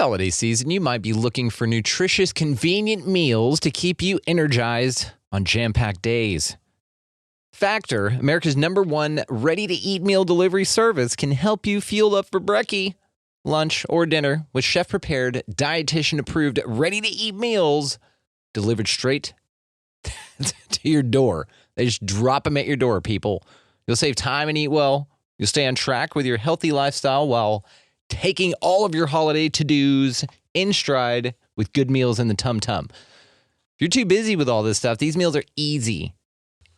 holiday season, you might be looking for nutritious, convenient meals to keep you energized on jam-packed days. Factor, America's #1 ready-to-eat meal delivery service, can help you fuel up for brekkie, lunch, or dinner with chef-prepared, dietitian-approved, ready-to-eat meals delivered straight to your door. They just drop them at your door, people. You'll save time and eat well. You'll stay on track with your healthy lifestyle while taking all of your holiday to-dos in stride with good meals in the tum-tum. If you're too busy with all this stuff, these meals are easy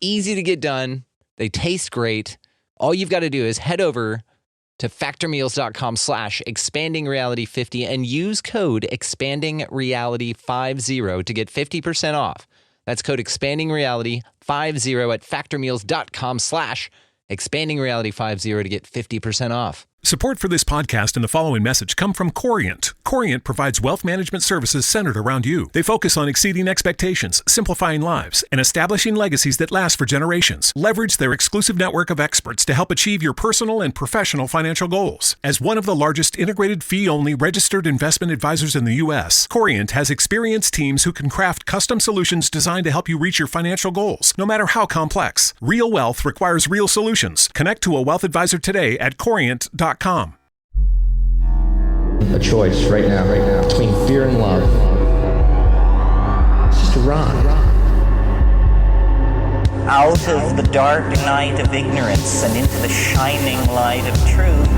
to get done. They taste great. All you've got to do is head over to factormeals.com/expandingreality50 and use code expandingreality50 to get 50% off. That's code expandingreality50 at factormeals.com/expandingreality50 to get 50% off. Support for this podcast and the following message come from Corient. Corient provides wealth management services centered around you. They focus on exceeding expectations, simplifying lives, and establishing legacies that last for generations. Leverage their exclusive network of experts to help achieve your personal and professional financial goals. As one of the largest integrated fee-only registered investment advisors in the U.S., Corient has experienced teams who can craft custom solutions designed to help you reach your financial goals, no matter how complex. Real wealth requires real solutions. Connect to a wealth advisor today at Corient.com. A choice right now between fear and love. It's just a rock. Out of the dark night of ignorance and into the shining light of truth.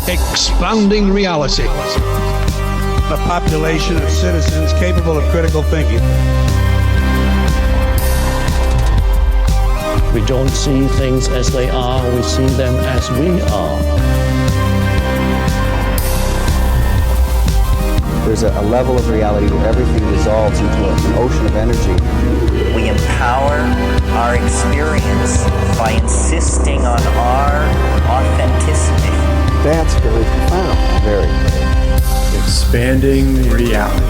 Expanding reality. A population of citizens capable of critical thinking. We don't see things as they are, we see them as we are. There's a level of reality where everything dissolves into an ocean of energy. We empower our experience by insisting on our authenticity. That's very profound. Very. Expanding reality.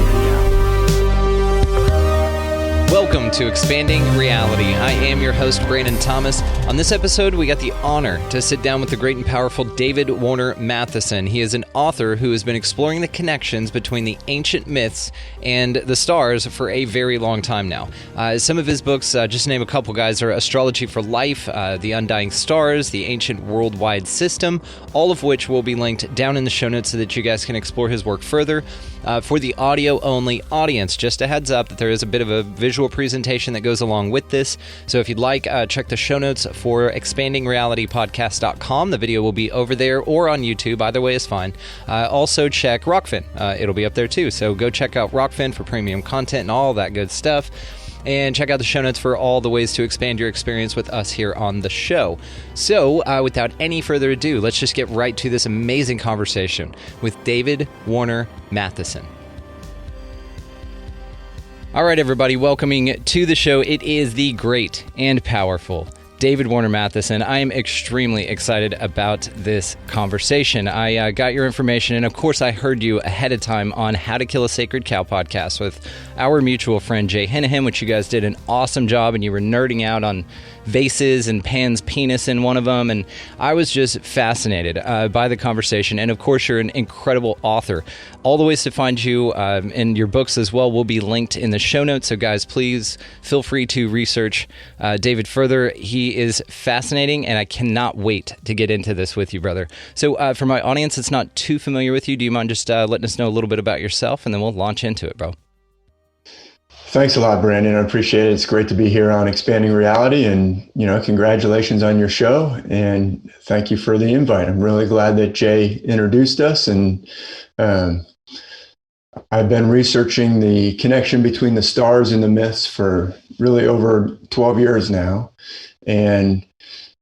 Welcome to Expanding Reality. I am your host, Brandon Thomas. On this episode, we got the honor to sit down with the great and powerful David Warner Mathisen. He is an author who has been exploring the connections between the ancient myths and the stars for a very long time now. Some of his books, just to name a couple guys, are Astrology for Life, The Undying Stars, The Ancient Worldwide System, all of which will be linked down in the show notes so that you guys can explore his work further. For the audio-only audience, just a heads up that there is a bit of a visual presentation that goes along with this. So if you'd like, check the show notes for expandingrealitypodcast.com. The video will be over there or on YouTube. Either way is fine. Also check Rockfin. It'll be up there too. So go check out Rockfin for premium content and all that good stuff. And check out the show notes for all the ways to expand your experience with us here on the show. So, without any further ado, let's just get right to this amazing conversation with David Warner Mathisen. All right, everybody, welcoming to the show, it is the great and powerful David Warner Mathisen. I am extremely excited about this conversation. I got your information, and of course I heard you ahead of time on How to Kill a Sacred Cow podcast with our mutual friend Jay Hennehan, which you guys did an awesome job, and you were nerding out on vases and Pan's penis in one of them, and I was just fascinated by the conversation. And of course, you're an incredible author. All the ways to find you and your books as well will be linked in the show notes, so guys, please feel free to research David further. He is fascinating, and I cannot wait to get into this with you, brother. So for my audience that's not too familiar with you, do you mind just letting us know a little bit about yourself, and then we'll launch into it, bro? Thanks a lot, Brandon. I appreciate it. It's great to be here on Expanding Reality, and congratulations on your show, and thank you for the invite. I'm really glad that Jay introduced us, and I've been researching the connection between the stars and the myths for really over 12 years now, and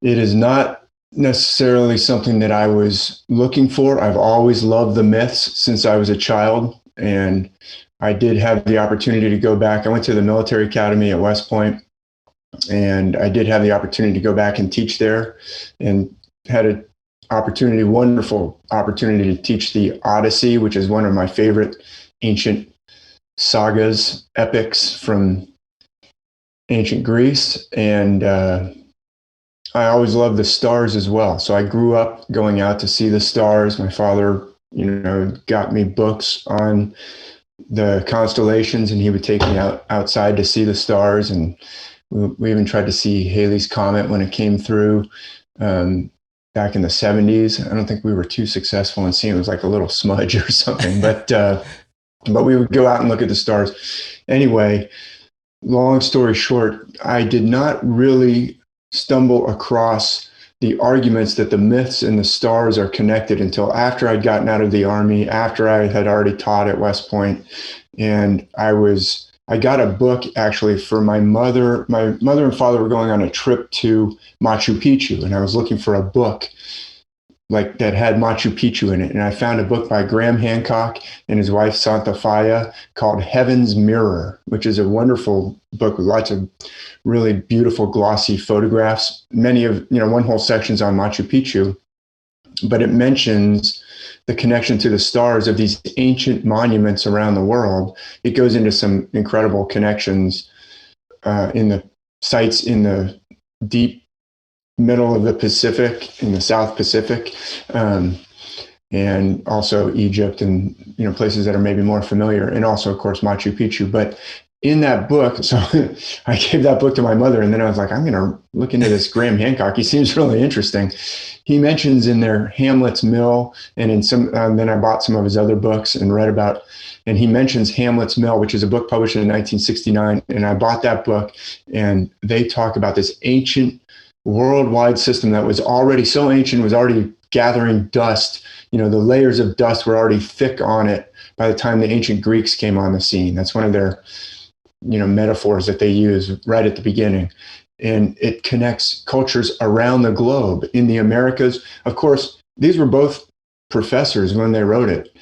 it is not necessarily something that I was looking for. I've always loved the myths since I was a child, and I did have the opportunity to go back. I went to the military academy at West Point, and I did have the opportunity to go back and teach there, and had an wonderful opportunity to teach the Odyssey, which is one of my favorite ancient sagas, epics from ancient Greece. And I always loved the stars as well. So I grew up going out to see the stars. My father got me books on the constellations, and he would take me outside to see the stars. And we even tried to see Halley's Comet when it came through back in the 70s. I don't think we were too successful in seeing it. It was like a little smudge or something, but we would go out and look at the stars. Anyway, long story short, I did not really stumble across the arguments that the myths and the stars are connected until after I'd gotten out of the Army, after I had already taught at West Point. And I got a book actually for my mother. My mother and father were going on a trip to Machu Picchu, and I was looking for a book like that had Machu Picchu in it. And I found a book by Graham Hancock and his wife Santa Faya called Heaven's Mirror, which is a wonderful book with lots of really beautiful glossy photographs. Many of, one whole section's on Machu Picchu, but it mentions the connection to the stars of these ancient monuments around the world. It goes into some incredible connections in the sites in the deep middle of the Pacific, in the South Pacific, and also Egypt and places that are maybe more familiar, and also of course Machu Picchu. But in that book, so I gave that book to my mother, and then I was like, I'm going to look into this Graham Hancock. He seems really interesting. He mentions in there Hamlet's Mill, and in some, then I bought some of his other books and read about, and he mentions Hamlet's Mill, which is a book published in 1969. And I bought that book, and they talk about this ancient worldwide system that was already so ancient, was already gathering dust. The layers of dust were already thick on it by the time the ancient Greeks came on the scene. That's one of their metaphors that they use right at the beginning. And it connects cultures around the globe. In the Americas, of course, these were both professors when they wrote it,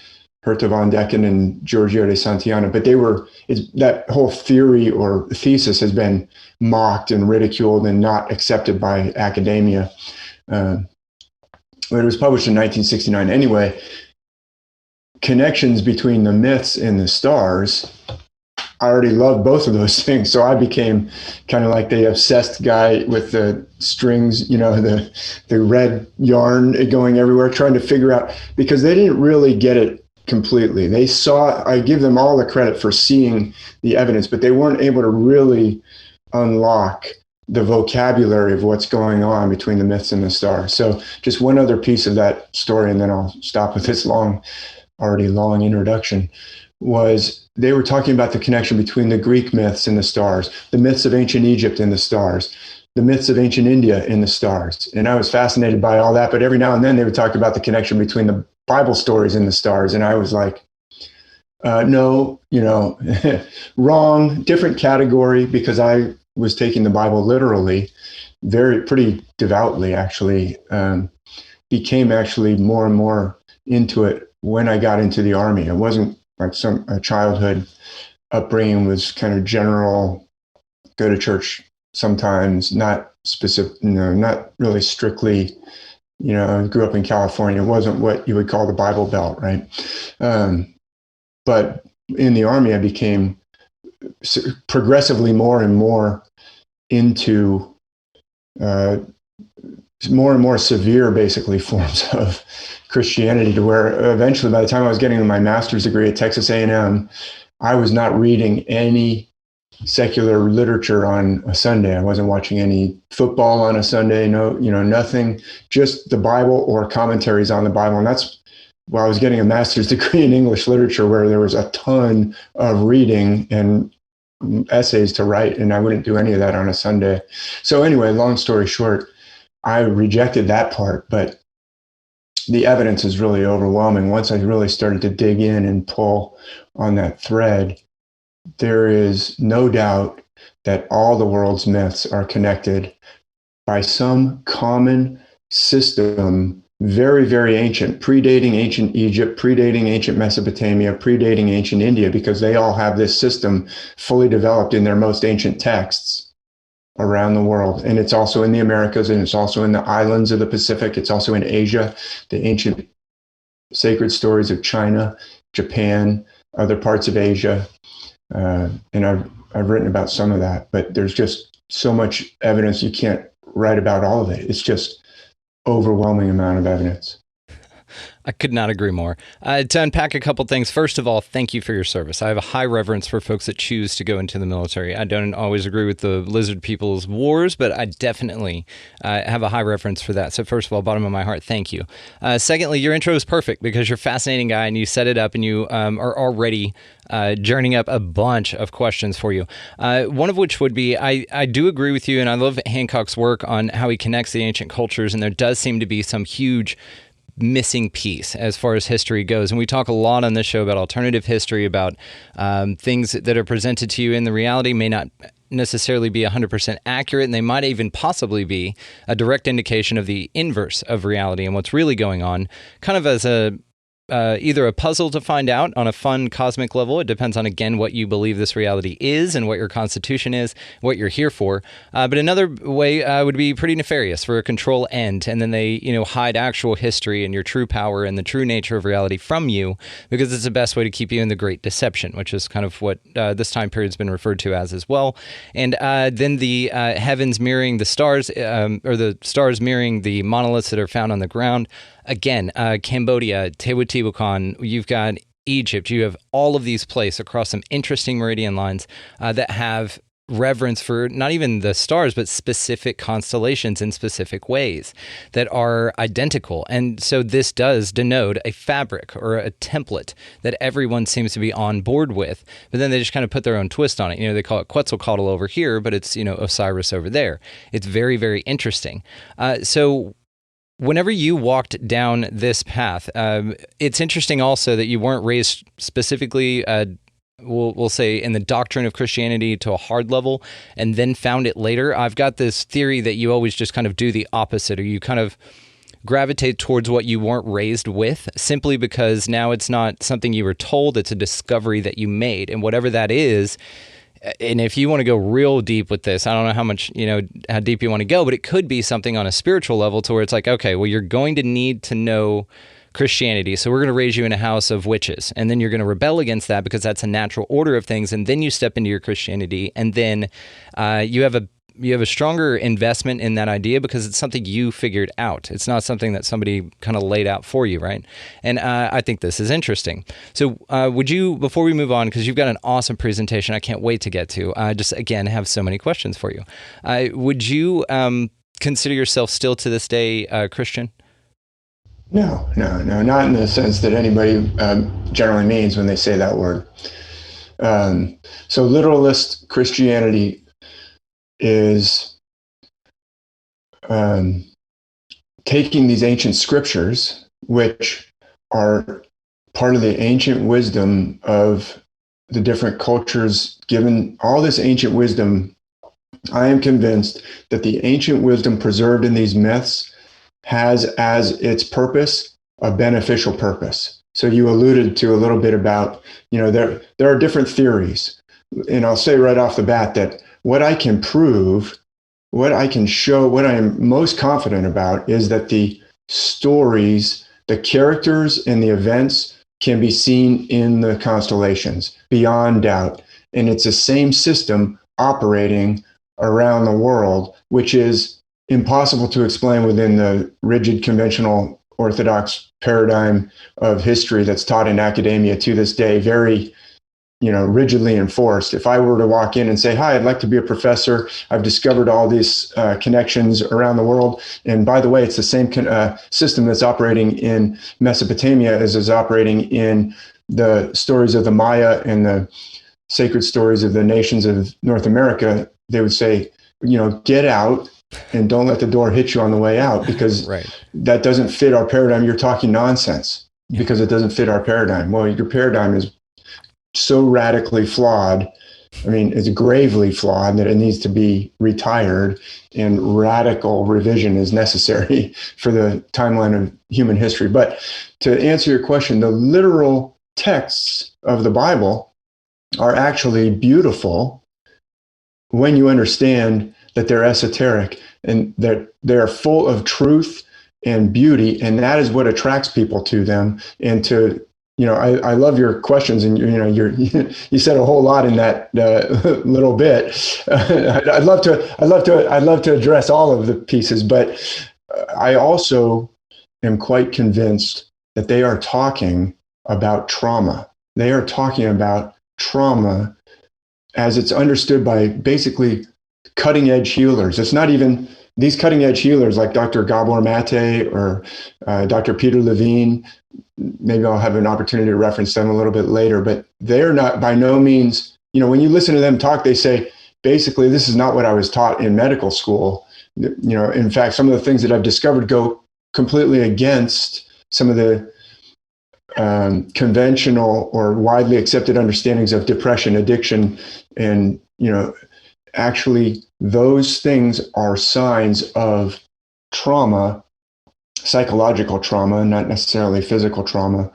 Herta von Decken and Giorgio de Santillana, but that whole theory or thesis has been mocked and ridiculed and not accepted by academia. But it was published in 1969. Anyway, connections between the myths and the stars, I already loved both of those things. So I became kind of like the obsessed guy with the strings, the red yarn going everywhere, trying to figure out, because they didn't really get it completely. I give them all the credit for seeing the evidence, but they weren't able to really unlock the vocabulary of what's going on between the myths and the stars. So just one other piece of that story, and then I'll stop with this already long introduction, was they were talking about the connection between the Greek myths and the stars, the myths of ancient Egypt and the stars, the myths of ancient India and the stars. And I was fascinated by all that, but every now and then they would talk about the connection between the Bible stories and the stars. And I was like, no, wrong, different category, because I was taking the Bible literally, pretty devoutly, actually. Became actually more and more into it when I got into the Army. It wasn't like a childhood upbringing, was kind of general, go to church sometimes, not specific, not really strictly, I grew up in California. It wasn't what you would call the Bible Belt, right? But in the Army, I became progressively more and more into more and more severe, basically, forms of Christianity, to where eventually, by the time I was getting my master's degree at Texas A&M, I was not reading any secular literature on a Sunday. I wasn't watching any football on a Sunday. No, nothing, just the Bible or commentaries on the Bible. And that's why I was getting a master's degree in English literature, where there was a ton of reading and essays to write, and I wouldn't do any of that on a Sunday. So anyway, long story short, I rejected that part, but the evidence is really overwhelming. Once I really started to dig in and pull on that thread, there is no doubt that all the world's myths are connected by some common system, very, very ancient, predating ancient Egypt, predating ancient Mesopotamia, predating ancient India, because they all have this system fully developed in their most ancient texts around the world. And it's also in the Americas, and it's also in the islands of the Pacific. It's also in Asia, the ancient sacred stories of China, Japan, other parts of Asia. And I've written about some of that, but there's just so much evidence, you can't write about all of it. It's just overwhelming amount of evidence. I could not agree more. To unpack a couple things, first of all, thank you for your service. I have a high reverence for folks that choose to go into the military. I don't always agree with the lizard people's wars, but I definitely have a high reverence for that. So first of all, bottom of my heart, thank you. Secondly, your intro is perfect because you're a fascinating guy and you set it up and you are already journeying up a bunch of questions for you. One of which would be, I do agree with you, and I love Hancock's work on how he connects the ancient cultures, and there does seem to be some huge missing piece as far as history goes. And we talk a lot on this show about alternative history, about things that are presented to you in the reality may not necessarily be 100% accurate, and they might even possibly be a direct indication of the inverse of reality and what's really going on, kind of as a either a puzzle to find out on a fun cosmic level. It depends on, again, what you believe this reality is and what your constitution is, what you're here for. But another way would be pretty nefarious for a control end. And then they, hide actual history and your true power and the true nature of reality from you, because it's the best way to keep you in the Great Deception, which is kind of what this time period has been referred to as well. And then the heavens mirroring the stars, or the stars mirroring the monoliths that are found on the ground. Again, Cambodia, Teotihuacan, you've got Egypt, you have all of these places across some interesting meridian lines that have reverence for not even the stars, but specific constellations in specific ways that are identical. And so this does denote a fabric or a template that everyone seems to be on board with, but then they just kind of put their own twist on it. They call it Quetzalcoatl over here, but it's, Osiris over there. It's very, very interesting. So whenever you walked down this path, it's interesting also that you weren't raised specifically, we'll say, in the doctrine of Christianity to a hard level and then found it later. I've got this theory that you always just kind of do the opposite, or you kind of gravitate towards what you weren't raised with, simply because now it's not something you were told, it's a discovery that you made. And whatever that is, and if you want to go real deep with this, I don't know how much, how deep you want to go, but it could be something on a spiritual level to where it's like, okay, well, you're going to need to know Christianity. So we're going to raise you in a house of witches. And then you're going to rebel against that because that's a natural order of things. And then you step into your Christianity. And then you have a stronger investment in that idea because it's something you figured out. It's not something that somebody kind of laid out for you, right? And I think this is interesting. So would you, before we move on, because you've got an awesome presentation I can't wait to get to, just again have so many questions for you. Would you consider yourself still to this day Christian? No, not in the sense that anybody generally means when they say that word. So literalist Christianity is taking these ancient scriptures, which are part of the ancient wisdom of the different cultures. Given all this ancient wisdom, I am convinced that the ancient wisdom preserved in these myths has as its purpose a beneficial purpose. So you alluded to a little bit about, there are different theories. And I'll say right off the bat that what I can prove, what I can show, what I am most confident about is that the stories, the characters, and the events can be seen in the constellations beyond doubt. And it's the same system operating around the world, which is impossible to explain within the rigid, conventional, orthodox paradigm of history that's taught in academia to this day, very rigidly enforced. If I were to walk in and say, hi, I'd like to be a professor, I've discovered all these connections around the world. And by the way, it's the same system that's operating in Mesopotamia as is operating in the stories of the Maya and the sacred stories of the nations of North America. They would say, get out and don't let the door hit you on the way out, because that doesn't fit our paradigm. You're talking nonsense because it doesn't fit our paradigm. Well, your paradigm is so radically flawed. I mean, it's gravely flawed that it needs to be retired, and radical revision is necessary for the timeline of human history. But to answer your question, the literal texts of the Bible are actually beautiful when you understand that they're esoteric and that they're full of truth and beauty, and that is what attracts people to them. And to, I love your questions, and you said a whole lot in that little bit. I'd love to address all of the pieces, but I also am quite convinced that they are talking about trauma. They are talking about trauma as it's understood by basically cutting edge healers. It's not even these cutting edge healers like Dr. Gabor Mate or Dr. Peter Levine. Maybe I'll have an opportunity to reference them a little bit later, but they're not by no means, when you listen to them talk, they say, basically, this is not what I was taught in medical school. In fact, some of the things that I've discovered go completely against some of the conventional or widely accepted understandings of depression, addiction, and, actually those things are signs of trauma, psychological trauma, not necessarily physical trauma.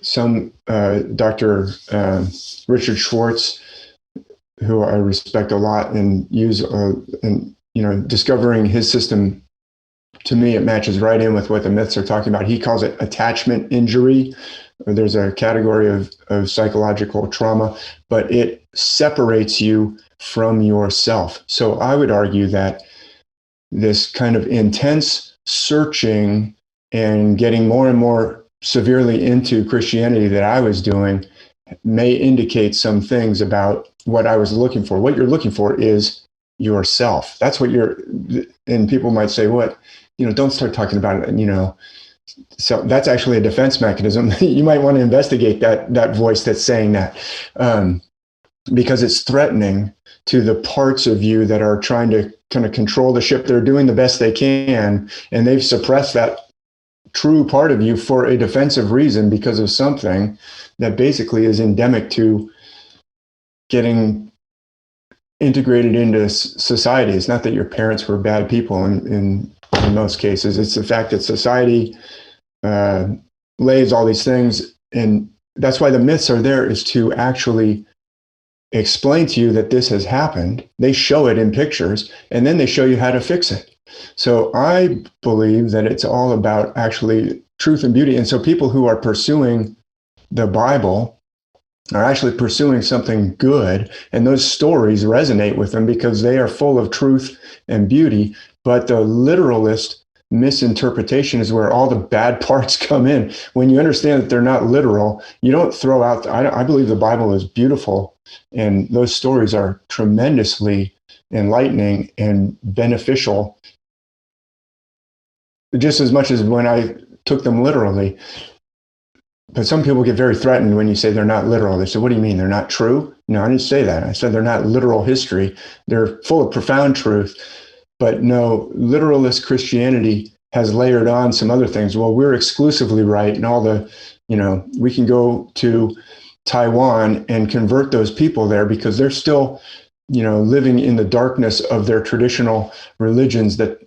Some Dr. Richard Schwartz, who I respect a lot and use, discovering his system, to me, it matches right in with what the myths are talking about. He calls it attachment injury. There's a category of psychological trauma, but it separates you from yourself. So I would argue that this kind of intense searching and getting more and more severely into Christianity that I was doing may indicate some things about what I was looking for. What you're looking for is yourself. That's what and people might say, what, don't start talking about it, So that's actually a defense mechanism. You might want to investigate that voice that's saying that, because it's threatening to the parts of you that are trying to kind of control the ship. They're doing the best they can, and they've suppressed that true part of you for a defensive reason because of something that basically is endemic to getting integrated into society. It's not that your parents were bad people in most cases. It's the fact that society lays all these things, and that's why the myths are there, is to actually explain to you that this has happened. They show it in pictures, and then they show you how to fix it. So I believe that it's all about actually truth and beauty. And so people who are pursuing the Bible are actually pursuing something good, and those stories resonate with them because they are full of truth and beauty. But the literalist misinterpretation is where all the bad parts come in. When you understand that they're not literal, you don't throw out, I believe the Bible is beautiful, and those stories are tremendously enlightening and beneficial, just as much as when I took them literally. But some people get very threatened when you say they're not literal. They say, what do you mean, they're not true? No, I didn't say that. I said they're not literal history. They're full of profound truth. But no, literalist Christianity has layered on some other things. Well, we're exclusively right, and all the, we can go to Taiwan and convert those people there because they're still, living in the darkness of their traditional religions that,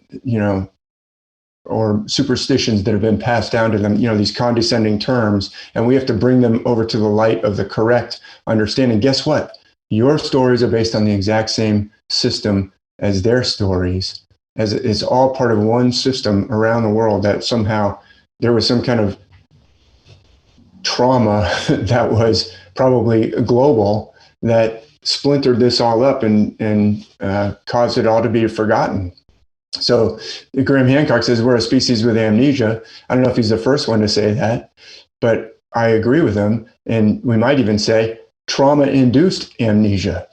or superstitions that have been passed down to them, these condescending terms, and we have to bring them over to the light of the correct understanding. Guess what? Your stories are based on the exact same system as their stories, as it's all part of one system around the world, that somehow there was some kind of trauma that was probably global that splintered this all up and caused it all to be forgotten. So Graham Hancock says we're a species with amnesia. I don't know if he's the first one to say that, but I agree with him. And we might even say trauma-induced amnesia.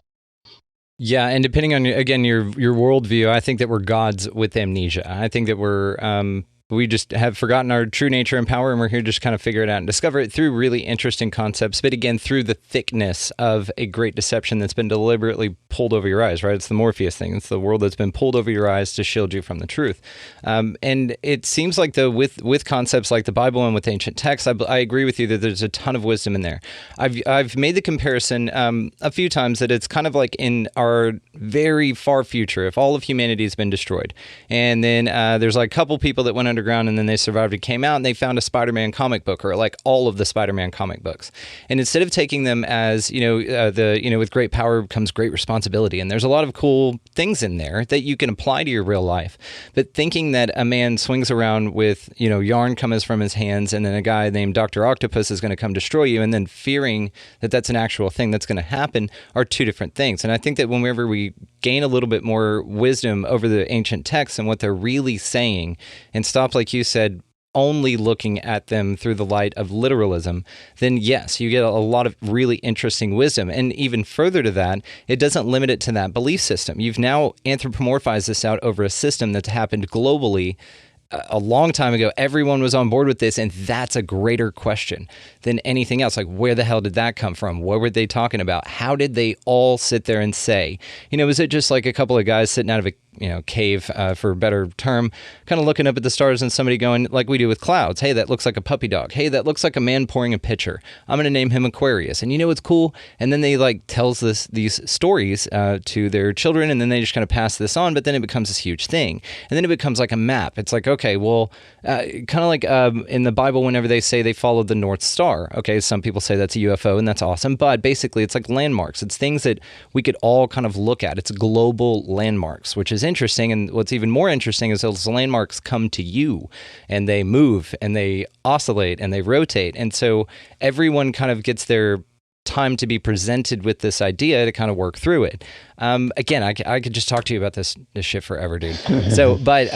Yeah, and depending on, again, your worldview, I think that we're gods with amnesia. I think that we just have forgotten our true nature and power, and we're here to just kind of figure it out and discover it through really interesting concepts, but again, through the thickness of a great deception that's been deliberately pulled over your eyes, right? It's the Morpheus thing. It's the world that's been pulled over your eyes to shield you from the truth. And it seems like, though, with concepts like the Bible and with ancient texts, I agree with you that there's a ton of wisdom in there. I've made the comparison a few times that it's kind of like in our very far future, if all of humanity has been destroyed, and then there's like a couple people that went underground and then they survived and came out, and they found a Spider-Man comic book, or like all of the Spider-Man comic books. And instead of taking them as, with great power comes great responsibility, and there's a lot of cool things in there that you can apply to your real life, but thinking that a man swings around with, yarn comes from his hands, and then a guy named Dr. Octopus is going to come destroy you, and then fearing that that's an actual thing that's going to happen, are two different things. And I think that whenever we gain a little bit more wisdom over the ancient texts and what they're really saying, and stop, like you said, only looking at them through the light of literalism, then yes, you get a lot of really interesting wisdom. And even further to that, it doesn't limit it to that belief system. You've now anthropomorphized this out over a system that's happened globally a long time ago. Everyone was on board with this, and that's a greater question than anything else. Like, where the hell did that come from? What were they talking about? How did they all sit there and say, was it just like a couple of guys sitting out of a cave, for a better term, kind of looking up at the stars and somebody going, like we do with clouds, hey, that looks like a puppy dog. Hey, that looks like a man pouring a pitcher. I'm going to name him Aquarius. And what's cool? And then they tells these stories to their children, and then they just kind of pass this on, but then it becomes this huge thing. And then it becomes like a map. It's like, okay, well, kind of like in the Bible, whenever they say they followed the North Star, okay, some people say that's a UFO, and that's awesome, but basically it's like landmarks. It's things that we could all kind of look at. It's global landmarks, which is interesting. And what's even more interesting is those landmarks come to you, and they move, and they oscillate, and they rotate. And so everyone kind of gets their time to be presented with this idea to kind of work through it. Again, I could just talk to you about this shit forever, dude. So, but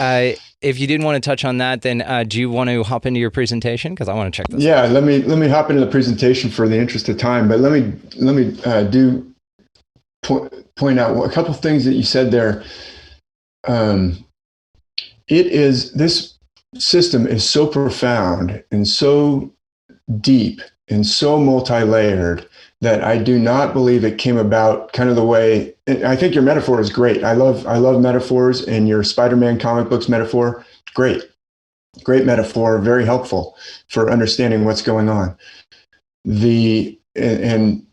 if you didn't want to touch on that, then do you want to hop into your presentation? Because I want to check this out. Yeah, let me hop into the presentation for the interest of time. But let me point out a couple things that you said there. This system is so profound and so deep and so multi-layered that I do not believe it came about kind of the way. I think your metaphor is great. I love metaphors, and your Spider-Man comic books metaphor, great metaphor, very helpful for understanding what's going on. And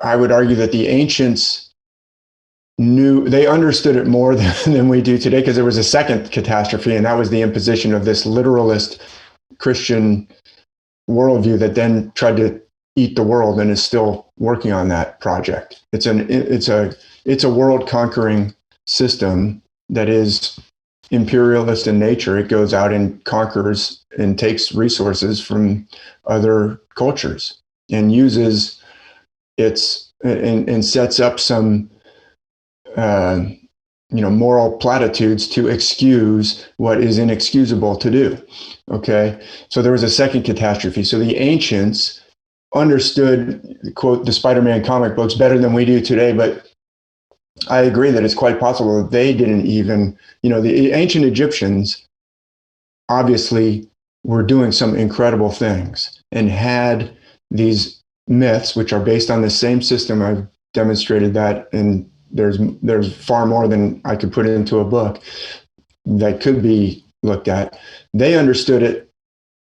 I would argue that the ancients they understood it more than we do today, because there was a second catastrophe, and that was the imposition of this literalist Christian worldview that then tried to eat the world and is still working on that project. It's a world conquering system that is imperialist in nature. It goes out and conquers and takes resources from other cultures and uses and sets up some moral platitudes to excuse what is inexcusable to do. Okay. So there was a second catastrophe. So the ancients understood, quote, the Spider-Man comic books better than we do today. But I agree that it's quite possible that they didn't even, the ancient Egyptians obviously were doing some incredible things and had these myths, which are based on the same system. I've demonstrated that, and there's far more than I could put into a book that could be looked at. They understood it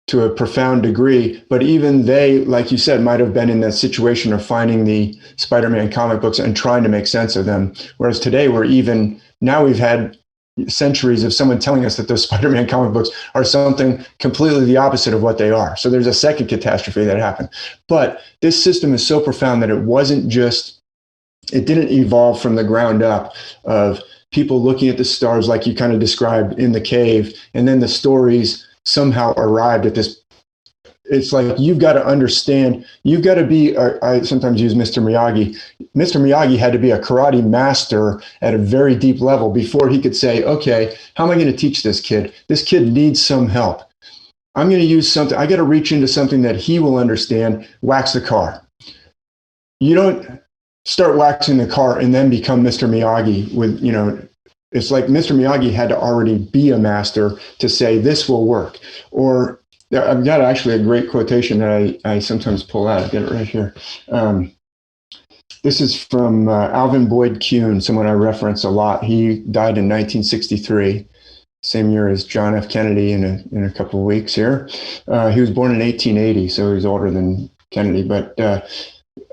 to a profound degree, but even they, like you said, might have been in the situation of finding the Spider-Man comic books and trying to make sense of them. Whereas today we've had centuries of someone telling us that those Spider-Man comic books are something completely the opposite of what they are. So there's a second catastrophe that happened. But this system is so profound that it didn't evolve from the ground up of people looking at the stars like you kind of described in the cave, and then the stories somehow arrived at this. It's like, you've got to understand, you've got to be, I sometimes use Mr. Miyagi. Mr. Miyagi had to be a karate master at a very deep level before he could say, okay, how am I going to teach this kid? This kid needs some help. I'm going to use something, I got to reach into something that he will understand, wax the car. You don't start waxing the car and then become Mr. Miyagi with, it's like Mr. Miyagi had to already be a master to say this will work. Or I've got actually a great quotation that I sometimes pull out. I've got it right here. This is from Alvin Boyd Kuhn, someone I reference a lot. He died in 1963, same year as John F. Kennedy in a couple of weeks here. He was born in 1880, so he's older than Kennedy. But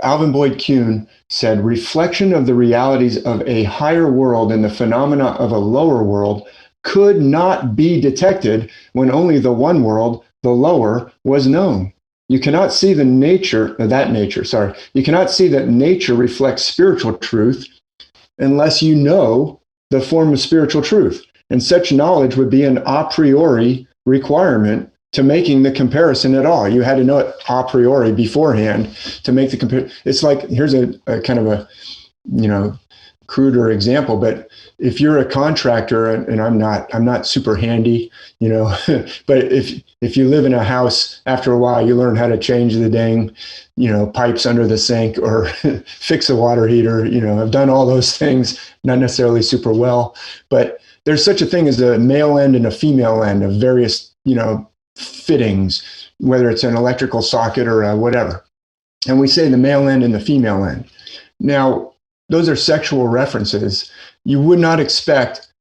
Alvin Boyd Kuhn said, reflection of the realities of a higher world and the phenomena of a lower world could not be detected when only the one world, the lower, was known. You cannot see you cannot see that nature reflects spiritual truth unless you know the form of spiritual truth. And such knowledge would be an a priori requirement to making the comparison at all. You had to know it a priori beforehand to make the comparison. It's like, here's a kind of a, cruder example, but if you're a contractor, and I'm not super handy, but if you live in a house, after a while, you learn how to change the dang, pipes under the sink or fix a water heater. I've done all those things, not necessarily super well, but there's such a thing as a male end and a female end of various, fittings, whether it's an electrical socket or whatever. And we say the male end and the female end. Now, those are sexual references. You would not expect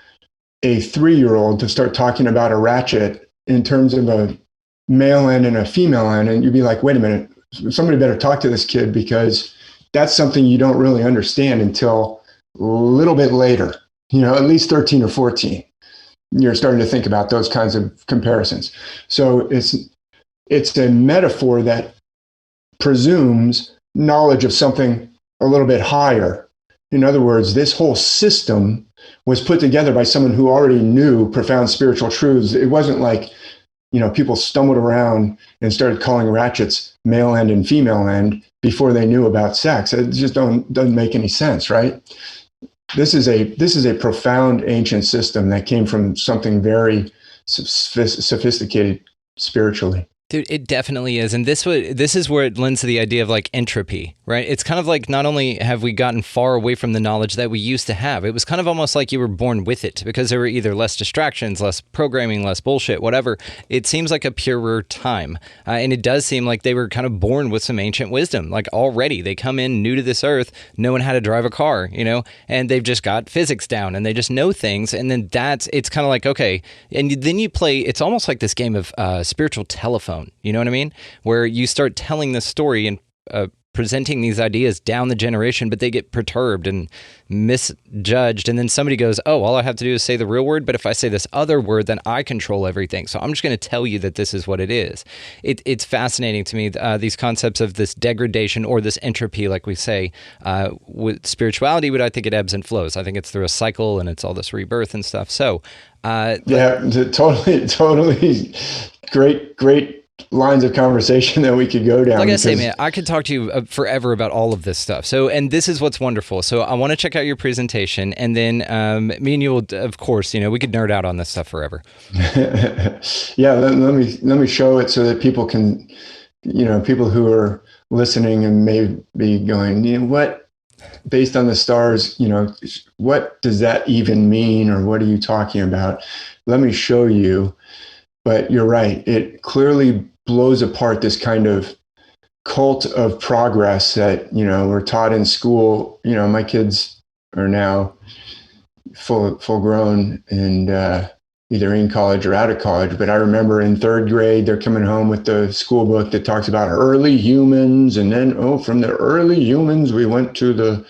a 3-year-old to start talking about a ratchet in terms of a male end and a female end. And you'd be like, wait a minute, somebody better talk to this kid, because that's something you don't really understand until a little bit later, at least 13 or 14. You're starting to think about those kinds of comparisons. So it's a metaphor that presumes knowledge of something a little bit higher. In other words, this whole system was put together by someone who already knew profound spiritual truths. It wasn't like, people stumbled around and started calling ratchets male end and female end before they knew about sex. It just doesn't make any sense, right? This is a profound ancient system that came from something very sophisticated spiritually. Dude, it definitely is. And this is where it lends to the idea of like entropy, right? It's kind of like, not only have we gotten far away from the knowledge that we used to have, it was kind of almost like you were born with it, because there were either less distractions, less programming, less bullshit, whatever. It seems like a purer time. And it does seem like they were kind of born with some ancient wisdom. Like already they come in new to this earth, knowing how to drive a car, and they've just got physics down and they just know things. And then it's kind of like, okay. And then you play, it's almost like this game of spiritual telephone. You know what I mean? Where you start telling the story and presenting these ideas down the generation, but they get perturbed and misjudged. And then somebody goes, oh, all I have to do is say the real word. But if I say this other word, then I control everything. So I'm just going to tell you that this is what it is. It's fascinating to me, these concepts of this degradation or this entropy, like we say, with spirituality, but I think it ebbs and flows. I think it's through a cycle and it's all this rebirth and stuff. So totally great lines of conversation that we could go down. Like I say, man, I could talk to you forever about all of this stuff. So, and this is what's wonderful. So I want to check out your presentation, and then me and you will, of course, we could nerd out on this stuff forever. Yeah, let me show it so that people can, people who are listening and may be going, what, based on the stars, what does that even mean, or what are you talking about? Let me show you. But you're right. It clearly blows apart this kind of cult of progress that, we're taught in school. My kids are now full grown and either in college or out of college. But I remember in 3rd grade, they're coming home with the school book that talks about early humans. And then, from the early humans, we went to the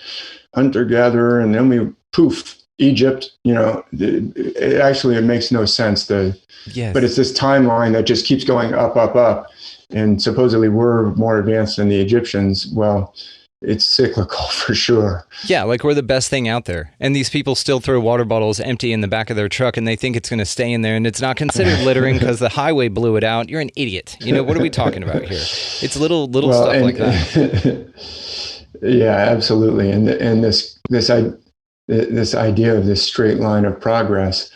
hunter-gatherer, and then we poof, Egypt. It makes no sense. Yes. But it's this timeline that just keeps going up. And supposedly we're more advanced than the Egyptians. Well, it's cyclical for sure. Yeah, like we're the best thing out there. And these people still throw water bottles empty in the back of their truck, and they think it's going to stay in there, and it's not considered littering because the highway blew it out. You're an idiot. What are we talking about here? It's little stuff like that. Yeah, absolutely. And this idea of this straight line of progress.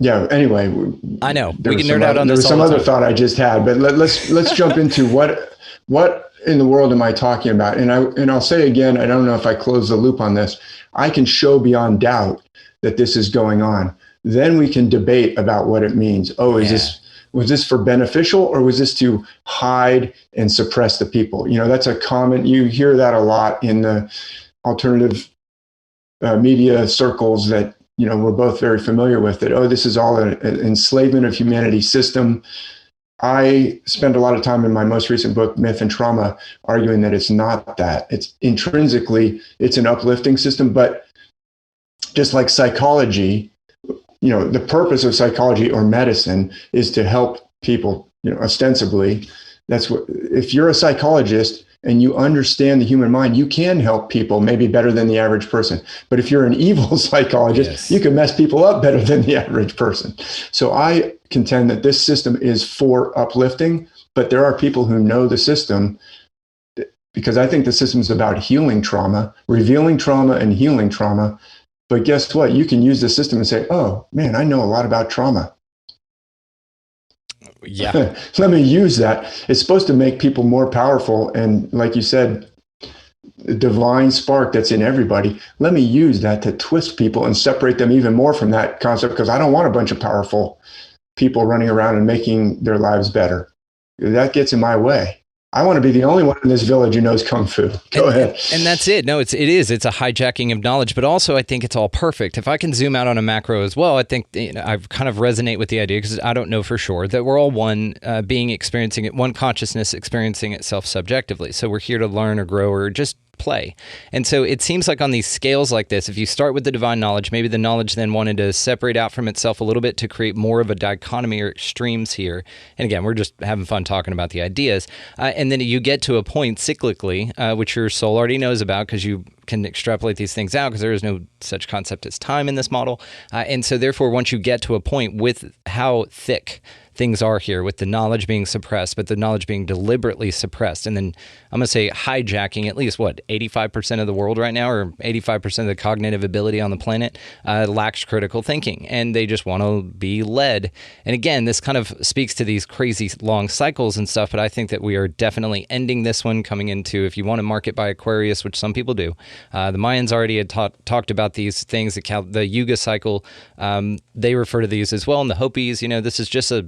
Anyway, I know we can nerd out on this. There was some other thought I just had, but let's jump into what in the world am I talking about? And I'll say again, I don't know if I close the loop on this. I can show beyond doubt that this is going on. Then we can debate about what it means. Was this for beneficial, or was this to hide and suppress the people? That's a common. You hear that a lot in the alternative media circles that we're both very familiar with, that, this is all an enslavement of humanity system. I spent a lot of time in my most recent book, Myth and Trauma, arguing that it's not that. It's intrinsically, it's an uplifting system, but just like psychology, the purpose of psychology or medicine is to help people, ostensibly. That's what, if you're a psychologist and you understand the human mind, you can help people maybe better than the average person. But if you're an evil psychologist, yes, you can mess people up better than the average person. So I contend that this system is for uplifting, but there are people who know the system because I think the system is about healing trauma, revealing trauma and healing trauma. But guess what? You can use the system and say, oh man, I know a lot about trauma. Yeah. Let me use that. It's supposed to make people more powerful. And like you said, the divine spark that's in everybody. Let me use that to twist people and separate them even more from that concept, because I don't want a bunch of powerful people running around and making their lives better. That gets in my way. I want to be the only one in this village who knows Kung Fu. Go ahead. And that's it. No, it's a hijacking of knowledge, but also I think it's all perfect. If I can zoom out on a macro as well, I think I kind of resonate with the idea, because I don't know for sure, that we're all one being experiencing it, one consciousness experiencing itself subjectively. So we're here to learn or grow or just play. And so it seems like on these scales like this, if you start with the divine knowledge, maybe the knowledge then wanted to separate out from itself a little bit to create more of a dichotomy or extremes here. And again, we're just having fun talking about the ideas. And then you get to a point cyclically, which your soul already knows about, because you can extrapolate these things out, because there is no such concept as time in this model. And so therefore, once you get to a point with how thick things are here, with the knowledge being suppressed, but the knowledge being deliberately suppressed. And then I'm going to say hijacking at least, 85% of the world right now, or 85% of the cognitive ability on the planet lacks critical thinking, and they just want to be led. And again, this kind of speaks to these crazy long cycles and stuff, but I think that we are definitely ending this one, coming into, if you want to mark it by Aquarius, which some people do. The Mayans already had talked about these things, the Yuga cycle. They refer to these as well. And the Hopis, this is just a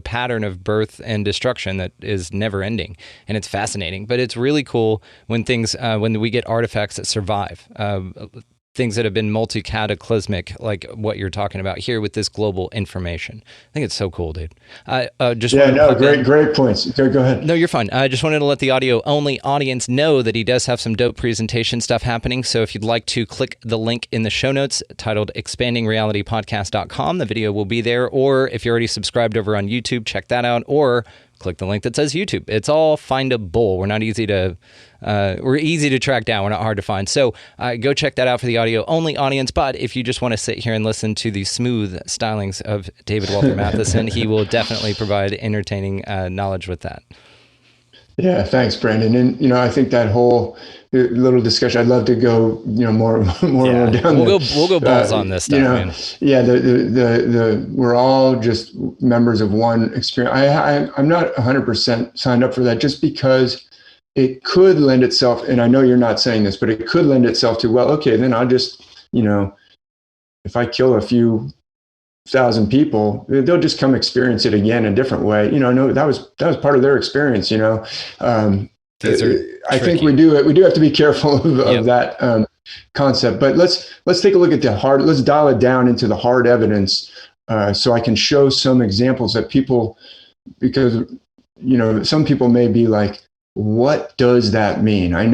pattern of birth and destruction that is never ending, and it's fascinating. But it's really cool when things when we get artifacts that survive, things that have been multi-cataclysmic, like what you're talking about here with this global information. I think it's so cool, dude. Great points. Go ahead. No, you're fine. I just wanted to let the audio-only audience know that he does have some dope presentation stuff happening. So if you'd like to click the link in the show notes titled expandingrealitypodcast.com, the video will be there. Or if you're already subscribed over on YouTube, check that out. Or click the link that says YouTube. It's all findable. We're easy to track down. We're not hard to find. So go check that out for the audio-only audience. But if you just want to sit here and listen to the smooth stylings of David Walter Mathisen, he will definitely provide entertaining knowledge with that. Yeah, thanks, Brandon. And I think that whole little discussion, I'd love to go, more down. We'll go balls on this stuff, man. Yeah, we're all just members of one experience. I'm not 100% signed up for that, just because it could lend itself, and I know you're not saying this, but it could lend itself to, well, okay, then I'll just, if I kill a few thousand people, they'll just come experience it again a different way. No, that was part of their experience. I think we do have to be careful of that concept. But let's take a look at let's dial it down into the hard evidence, so I can show some examples that people, because some people may be like, what does that mean? I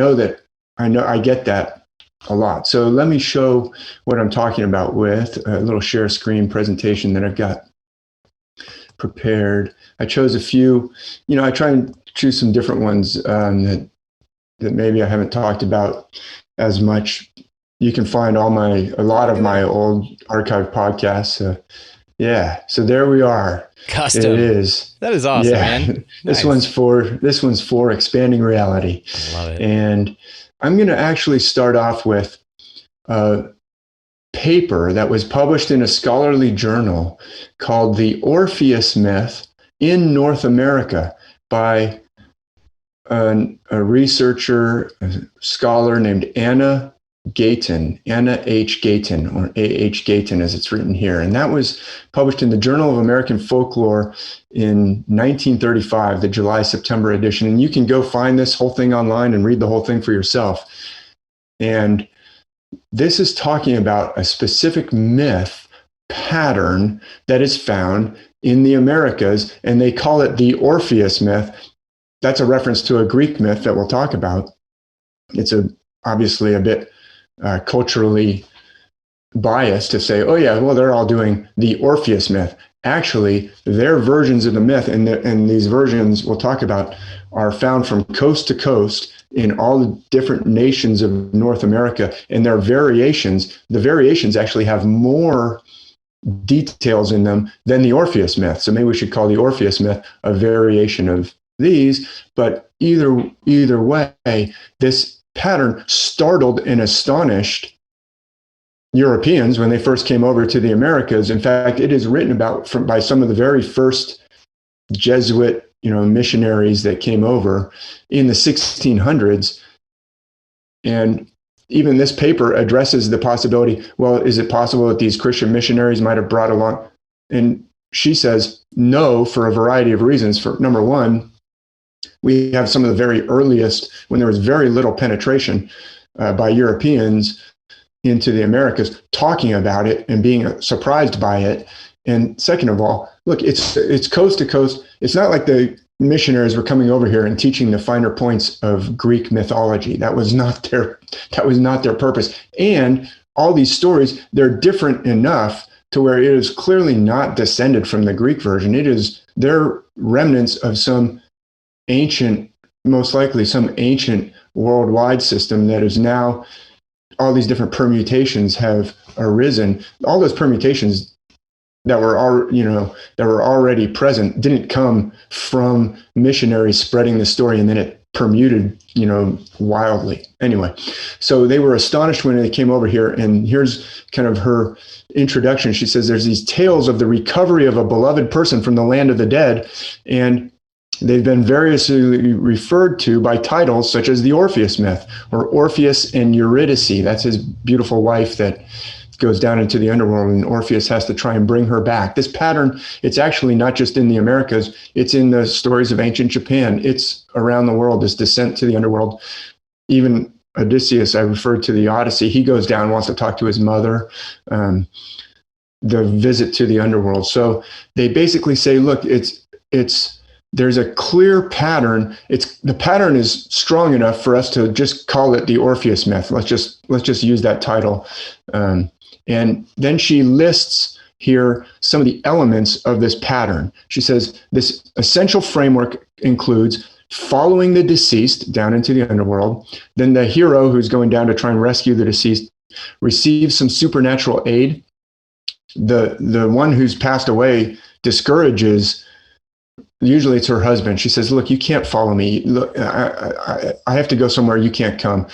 get that a lot. So let me show what I'm talking about with a little share screen presentation that I've got prepared. I chose a few, I try and choose some different ones that maybe I haven't talked about as much. You can find a lot of my old archive podcasts. So there we are. Custom. It is. That is awesome, man. This one's for expanding reality. I love it. And I'm going to actually start off with a paper that was published in a scholarly journal called The Orpheus Myth in North America by a researcher, a scholar named Anna H. Gayton, or A.H. Gayton as it's written here. And that was published in the Journal of American Folklore in 1935, the July-September edition. And you can go find this whole thing online and read the whole thing for yourself. And this is talking about a specific myth pattern that is found in the Americas, and they call it the Orpheus myth. That's a reference to a Greek myth that we'll talk about. It's obviously a bit culturally biased to say, oh yeah, well, they're all doing the Orpheus myth. Actually, their versions of the myth, and these versions we'll talk about, are found from coast to coast in all the different nations of North America. And the variations actually have more details in them than the Orpheus myth. So maybe we should call the Orpheus myth a variation of these, but either way, this pattern startled and astonished Europeans when they first came over to the Americas. In fact, it is written about by some of the very first Jesuit, missionaries that came over in the 1600s. And even this paper addresses the possibility, well, is it possible that these Christian missionaries might have brought along? And she says no, for a variety of reasons. For number one, we have some of the very earliest, when there was very little penetration by Europeans into the Americas, talking about it and being surprised by it. And second of all, look, it's coast to coast. It's not like the missionaries were coming over here and teaching the finer points of Greek mythology. That was not their purpose. And all these stories, they're different enough to where it is clearly not descended from the Greek version. They're remnants of some ancient, most likely some ancient worldwide system that is now, all these different permutations have arisen. All those permutations that were already present didn't come from missionaries spreading the story and then it permuted, wildly. Anyway, so they were astonished when they came over here. And here's kind of her introduction. She says, there's these tales of the recovery of a beloved person from the land of the dead. And they've been variously referred to by titles such as the Orpheus myth, or Orpheus and Eurydice. That's his beautiful wife that goes down into the underworld, and Orpheus has to try and bring her back. This pattern, it's actually not just in the Americas, it's in the stories of ancient Japan. It's around the world, this descent to the underworld. Even Odysseus, I referred to the Odyssey, he goes down, wants to talk to his mother, the visit to the underworld. So they basically say, look, there's a clear pattern. The pattern is strong enough for us to just call it the Orpheus myth. Let's just use that title. And then she lists here some of the elements of this pattern. She says this essential framework includes following the deceased down into the underworld. Then the hero who's going down to try and rescue the deceased receives some supernatural aid. The one who's passed away discourages, usually it's her husband. She says, look, you can't follow me. Look, I have to go somewhere you can't come.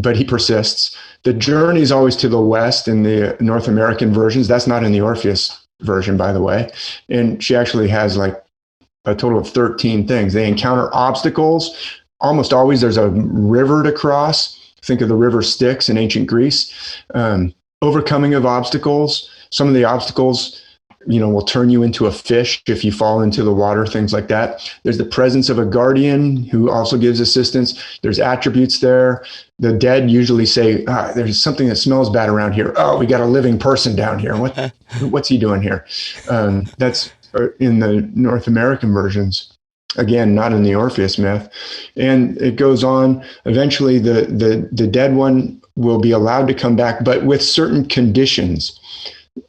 But he persists. The journey is always to the west in the North American versions. That's not in the Orpheus version, by the way. And she actually has like a total of 13 things. They encounter obstacles. Almost always there's a river to cross. Think of the river Styx in ancient Greece. Overcoming of obstacles. Some of the obstacles, will turn you into a fish if you fall into the water, things like that. There's the presence of a guardian who also gives assistance. There's attributes there. The dead usually say, there's something that smells bad around here. Oh, we got a living person down here. What's he doing here? That's in the North American versions. Again, not in the Orpheus myth. And it goes on. Eventually, the dead one will be allowed to come back, but with certain conditions.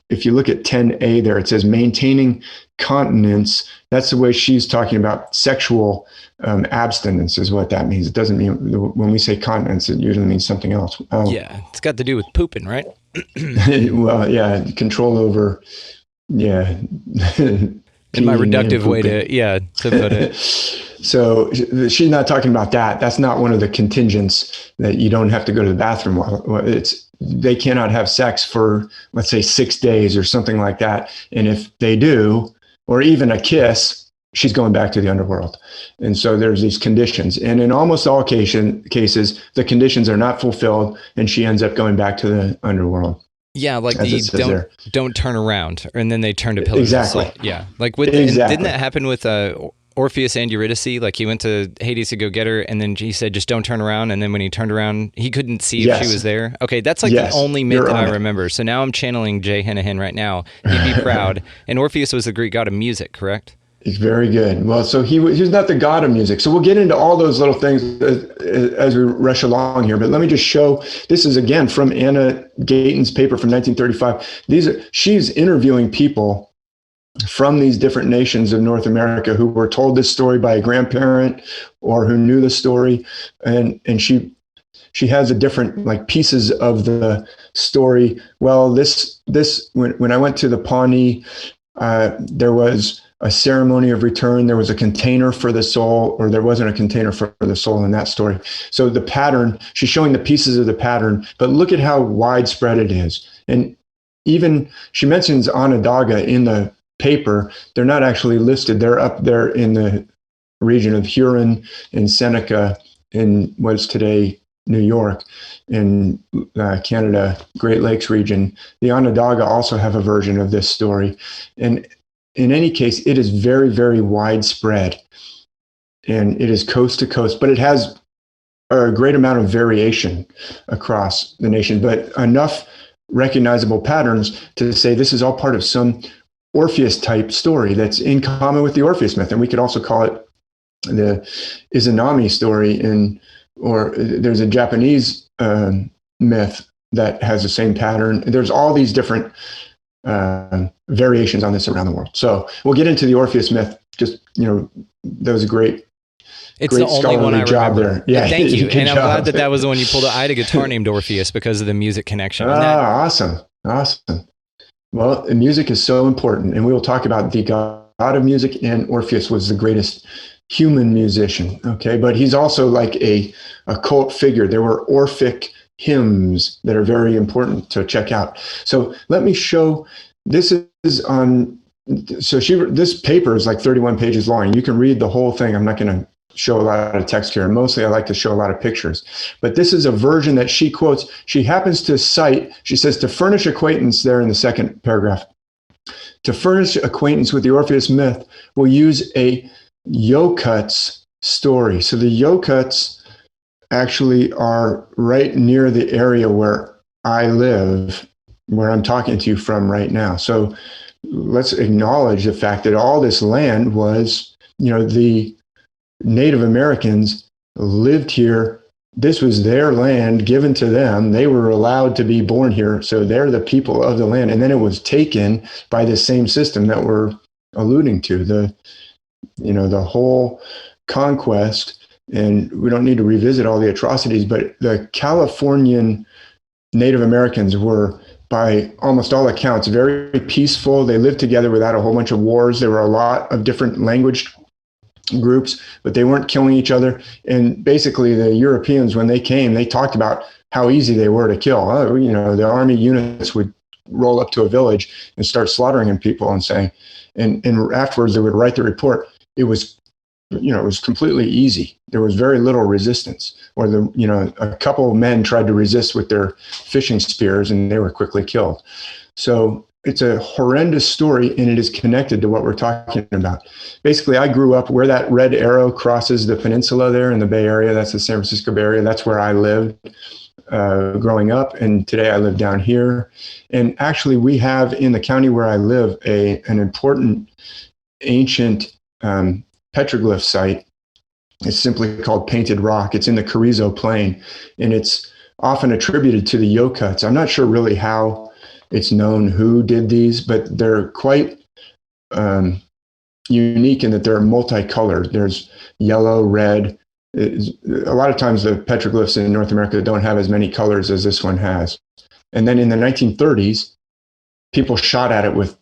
If you look at 10a there, it says maintaining continence. That's the way she's talking about sexual abstinence is what that means. It doesn't mean, when we say continence, it usually means something else. Yeah, it's got to do with pooping, right? Well, yeah, control over, yeah. In my reductive way to put it. So she's not talking about that. That's not one of the contingents that you don't have to go to the bathroom. They cannot have sex for, let's say, 6 days or something like that. And if they do, or even a kiss, she's going back to the underworld. And so there's these conditions. And in almost all cases, the conditions are not fulfilled, and she ends up going back to the underworld. Yeah, like don't turn around, and then they turn to pillars of salt. Yeah, like didn't that happen with Orpheus and Eurydice? Like he went to Hades to go get her, and then he said, just don't turn around. And then when he turned around, he couldn't see if she was there. Okay, that's like the only myth that I remember. So now I'm channeling Jay Hennihan right now. He'd be proud. And Orpheus was the Greek god of music, correct? He's very good. Well, so he's not the god of music. So we'll get into all those little things as we rush along here. But let me just show, this is again from Anna Gayton's paper from 1935. She's interviewing people from these different nations of North America who were told this story by a grandparent or who knew the story. And she has a different like pieces of the story. Well, this when I went to the Pawnee, there was a ceremony of return. There was a container for the soul, or there wasn't a container for the soul in that story. So the pattern, she's showing the pieces of the pattern, but look at how widespread it is. And even she mentions Onondaga in the paper. They're not actually listed. They're up there in the region of Huron and Seneca in what's today New York, in Canada, Great Lakes region. The Onondaga also have a version of this story. And in any case, it is very, very widespread, and it is coast to coast, but it has a great amount of variation across the nation, but enough recognizable patterns to say this is all part of some Orpheus type story that's in common with the Orpheus myth. And we could also call it the Izanami story, or there's a Japanese myth that has the same pattern. There's all these different variations on this around the world. So we'll get into the Orpheus myth. Just, that was a great, it's the only one I remember. There. Yeah, thank you. And I'm job. glad that was the one you pulled. I had a guitar named Orpheus because of the music connection. Awesome. Well, music is so important, and we will talk about the god of music, and Orpheus was the greatest human musician. Okay, but he's also like a cult figure. There were Orphic hymns that are very important to check out. So let me show. This is on. So this paper is like 31 pages long. You can read the whole thing. I'm not going to show a lot of text here. Mostly I like to show a lot of pictures. But this is a version that she quotes. She happens to cite, she says, to furnish acquaintance there in the second paragraph. To furnish acquaintance with the Orpheus myth, we'll use a Yokuts story. So the Yokuts actually are right near the area where I live, where I'm talking to you from right now. So let's acknowledge the fact that all this land was, the Native Americans lived here. This was their land given to them. They were allowed to be born here. So they're the people of the land. And then it was taken by the same system that we're alluding to, the whole conquest. And we don't need to revisit all the atrocities, but the Californian Native Americans were, by almost all accounts, very peaceful. They lived together without a whole bunch of wars. There were a lot of different language groups, but they weren't killing each other. And basically the Europeans, when they came, they talked about how easy they were to kill. The army units would roll up to a village and start slaughtering people and saying, and afterwards they would write the report. It was completely easy. There was very little resistance, or a couple of men tried to resist with their fishing spears and they were quickly killed. So it's a horrendous story, and it is connected to what we're talking about. Basically, I grew up where that red arrow crosses the peninsula there in the Bay Area. That's the San Francisco Bay Area. That's where I lived growing up, and today I live down here. And actually, we have in the county where I live an important ancient petroglyph site. It's simply called Painted Rock. It's in the Carrizo Plain, and it's often attributed to the Yokuts. I'm not sure really how it's known who did these, but they're quite unique in that they're multicolored. There's yellow, red. A lot of times the petroglyphs in North America don't have as many colors as this one has. And then in the 1930s, people shot at it with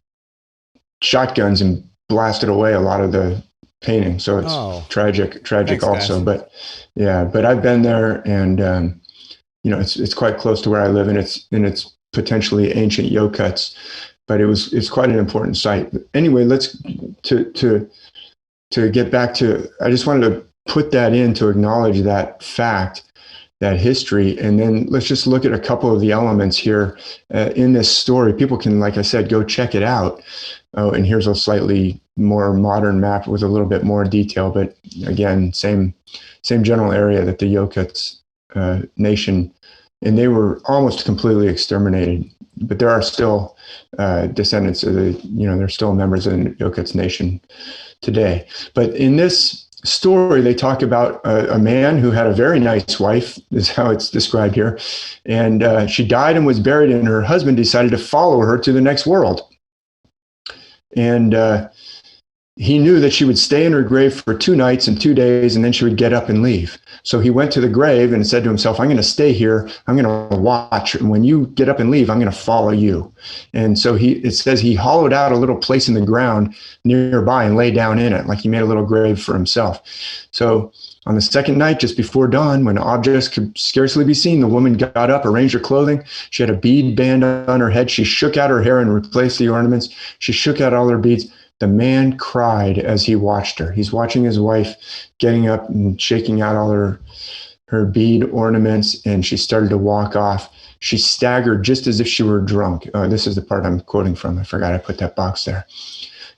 shotguns and blasted away a lot of the painting. So it's tragic Thanks, also. Guys. But I've been there, and it's quite close to where I live, and it's potentially ancient Yokuts, but it's quite an important site. Anyway, let's to get back to, I just wanted to put that in to acknowledge that fact, that history, and then let's just look at a couple of the elements here in this story. People can, like I said, go check it out. Oh, and here's a slightly more modern map with a little bit more detail, but again, same general area that the Yokuts nation. And they were almost completely exterminated, but there are still descendants of they're still members of the Yokuts nation today. But in this story, they talk about a man who had a very nice wife, is how it's described here. And she died and was buried, and her husband decided to follow her to the next world. And he knew that she would stay in her grave for 2 nights and 2 days, and then she would get up and leave. So he went to the grave and said to himself, I'm going to stay here. I'm going to watch. And when you get up and leave, I'm going to follow you. And so it says he hollowed out a little place in the ground nearby and lay down in it, like he made a little grave for himself. So on the second night, just before dawn, when objects could scarcely be seen, the woman got up, arranged her clothing. She had a bead band on her head. She shook out her hair and replaced the ornaments. She shook out all her beads. The man cried as he watched her. He's watching his wife getting up and shaking out all her bead ornaments, and she started to walk off. She staggered just as if she were drunk. This is the part I'm quoting from. I forgot I put that box there.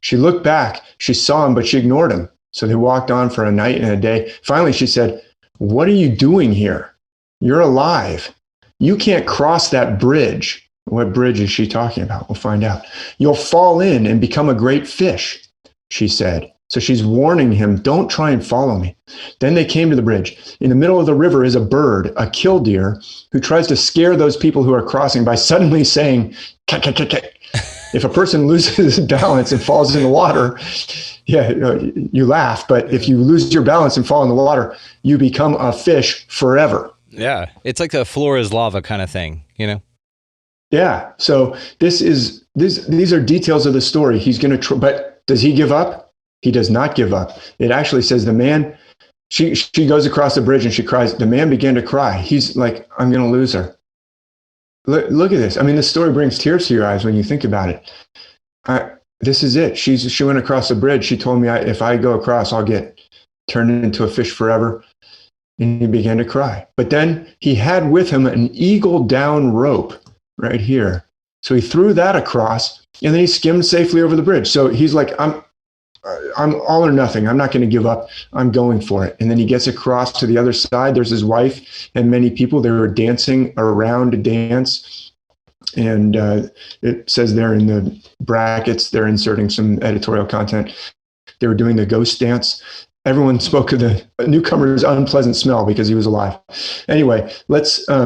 She looked back. She saw him, but she ignored him. So they walked on for a night and a day. Finally, she said, what are you doing here? You're alive. You can't cross that bridge. What bridge is she talking about? We'll find out. You'll fall in and become a great fish, she said. So she's warning him, don't try and follow me. Then they came to the bridge. In the middle of the river is a bird, a killdeer, who tries to scare those people who are crossing by suddenly saying, cat, cat, cat, cat. If a person loses balance and falls in the water, you laugh. But if you lose your balance and fall in the water, you become a fish forever. Yeah. It's like the floor is lava kind of thing, you know? Yeah. So these are details of the story. He's going to but does he give up? He does not give up. It actually says the man, she goes across the bridge and she cries. The man began to cry. He's like, I'm going to lose her. Look at this. I mean, this story brings tears to your eyes when you think about it. This is it. She went across the bridge. She told me, if I go across, I'll get turned into a fish forever. And he began to cry. But then he had with him an eagle down rope right here. So he threw that across, and then he skimmed safely over the bridge. So he's like, I'm all or nothing. I'm not going to give up. I'm going for it. And then he gets across to the other side. There's his wife and many people. They were dancing around a dance. And it says there in the brackets, they're inserting some editorial content. They were doing the ghost dance. Everyone spoke of the newcomer's unpleasant smell because he was alive. Anyway, let's. I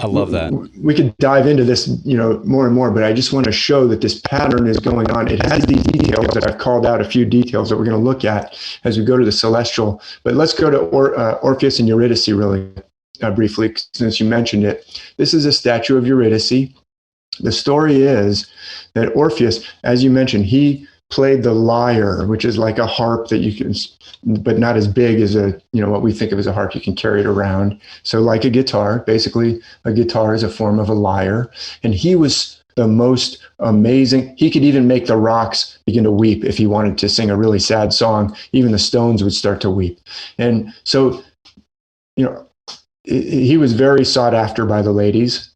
love that. We could dive into this, more and more, but I just want to show that this pattern is going on. It has these details that I've called out, a few details that we're going to look at as we go to the celestial. But let's go to Orpheus and Eurydice really briefly, since you mentioned it. This is a statue of Eurydice. The story is that Orpheus, as you mentioned, he played the lyre, which is like a harp that you can, but not as big as what we think of as a harp. You can carry it around. So like a guitar, basically a guitar is a form of a lyre. And he was the most amazing. He could even make the rocks begin to weep if he wanted to sing a really sad song. Even the stones would start to weep. And so, he was very sought after by the ladies.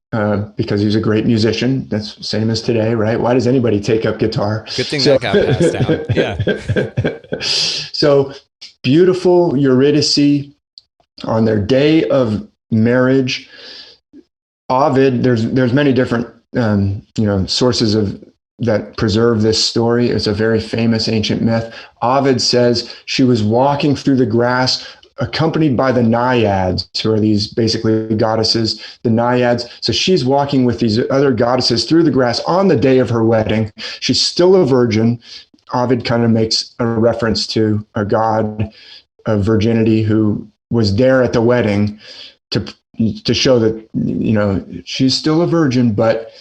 Because he was a great musician. That's the same as today, right? Why does anybody take up guitar? Good thing that got passed down. Yeah. So beautiful Eurydice on their day of marriage. Ovid, there's many different sources that preserve this story. It's a very famous ancient myth. Ovid says she was walking through the grass accompanied by the naiads, who are these basically goddesses, the naiads. So she's walking with these other goddesses through the grass on the day of her wedding. She's still a virgin. Ovid kind of makes a reference to a god of virginity who was there at the wedding to show that, she's still a virgin, but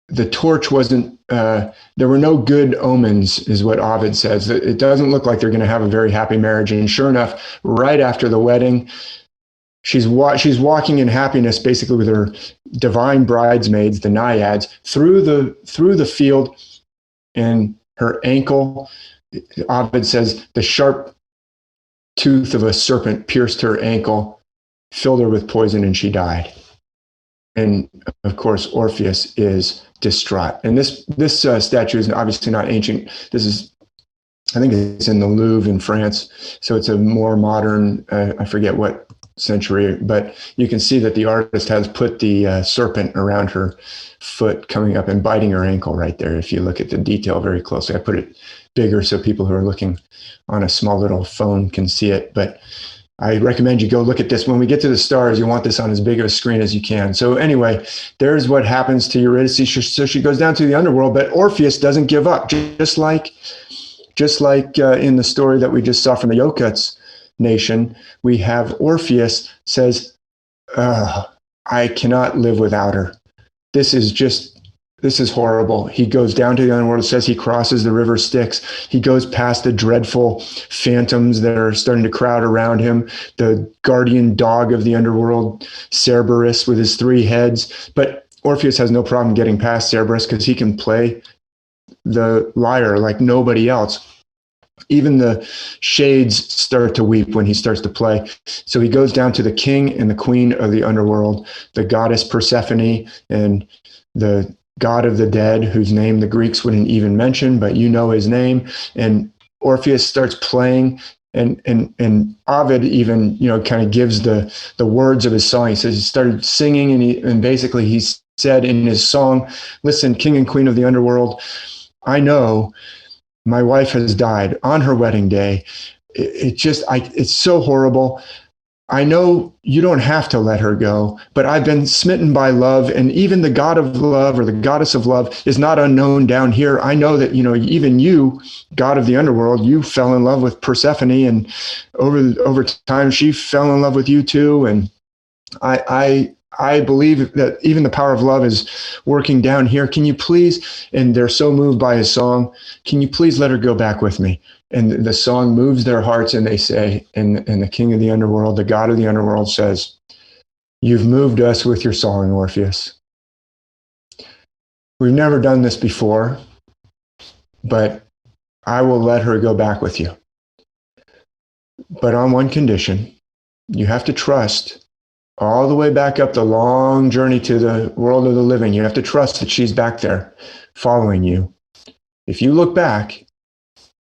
the torch wasn't, there were no good omens, is what Ovid says. It doesn't look like they're going to have a very happy marriage. And sure enough, right after the wedding, she's walking in happiness, basically with her divine bridesmaids, the naiads, through the field, and her ankle, Ovid says, the sharp tooth of a serpent pierced her ankle, filled her with poison, and she died. And of course, Orpheus is distraught. And this statue is obviously not ancient. I think it's in the Louvre in France. So it's a more modern, I forget what century, but you can see that the artist has put the serpent around her foot coming up and biting her ankle right there. If you look at the detail very closely, I put it bigger so people who are looking on a small little phone can see it. But I recommend you go look at this. When we get to the stars, you want this on as big of a screen as you can. So anyway, there's what happens to Eurydice. So she goes down to the underworld, but Orpheus doesn't give up. Just like Just like in the story that we just saw from the Yokuts nation, we have Orpheus says, I cannot live without her. This is horrible. He goes down to the underworld. It says he crosses the river Styx. He goes past the dreadful phantoms that are starting to crowd around him, the guardian dog of the underworld, Cerberus, with his 3 heads. But Orpheus has no problem getting past Cerberus because he can play the lyre like nobody else. Even the shades start to weep when he starts to play. So he goes down to the king and the queen of the underworld, the goddess Persephone and the god of the dead, whose name the Greeks wouldn't even mention, but you know his name. And Orpheus starts playing, and Ovid even, kind of gives the words of his song. He says he started singing, and basically he said in his song, listen, king and queen of the underworld, I know my wife has died on her wedding day. It's so horrible. I know you don't have to let her go, but I've been smitten by love, and even the god of love or the goddess of love is not unknown down here. I know that, even you, god of the underworld, you fell in love with Persephone, and over time she fell in love with you too. And I believe that even the power of love is working down here. Can you please, and they're so moved by his song, can you please let her go back with me? And the song moves their hearts, and they say, and the king of the underworld, the god of the underworld says, you've moved us with your song, Orpheus. We've never done this before, but I will let her go back with you. But on one condition, you have to trust all the way back up the long journey to the world of the living. You have to trust that she's back there following you. If you look back,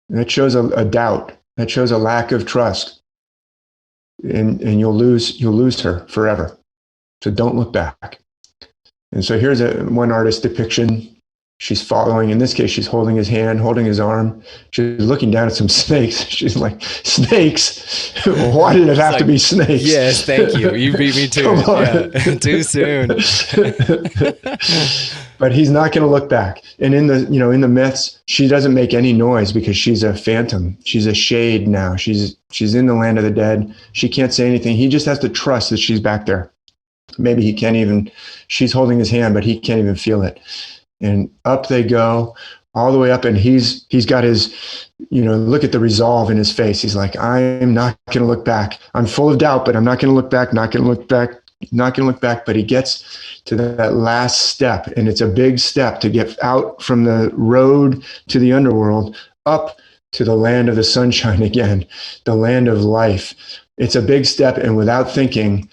that shows a doubt. That shows a lack of trust. And you'll lose her forever. So don't look back. And so here's one artist depiction. She's following. In this case, she's holding his hand, holding his arm. She's looking down at some snakes. She's like, snakes? Why did it have to be snakes? Yes, thank you. You beat me to it. Yeah. Too soon. But he's not going to look back. And in the myths, she doesn't make any noise because she's a phantom. She's a shade now. She's in the land of the dead. She can't say anything. He just has to trust that she's back there. Maybe he can't even, she's holding his hand, but he can't even feel it. And up they go, all the way up, and he's got his, look at the resolve in his face. He's like, I'm not going to look back. I'm full of doubt, but I'm not going to look back, not going to look back, not going to look back. But he gets to that last step, and it's a big step to get out from the road to the underworld, up to the land of the sunshine again, the land of life. It's a big step, and without thinking,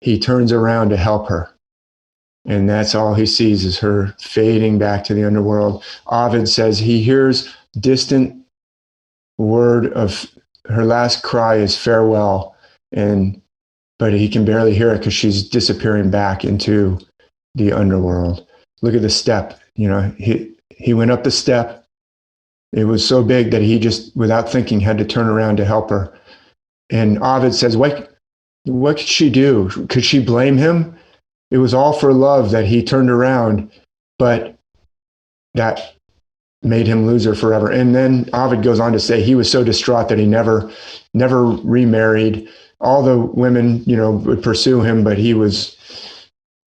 he turns around to help her. And that's all he sees is her fading back to the underworld. Ovid says he hears distant word of her last cry is farewell, but he can barely hear it because she's disappearing back into the underworld. Look at the step. He went up the step. It was so big that he just, without thinking, had to turn around to help her. And Ovid says, what could she do? Could she blame him? It was all for love that he turned around, but that made him lose her forever. And then Ovid goes on to say he was so distraught that he never remarried. All the women, would pursue him, but he was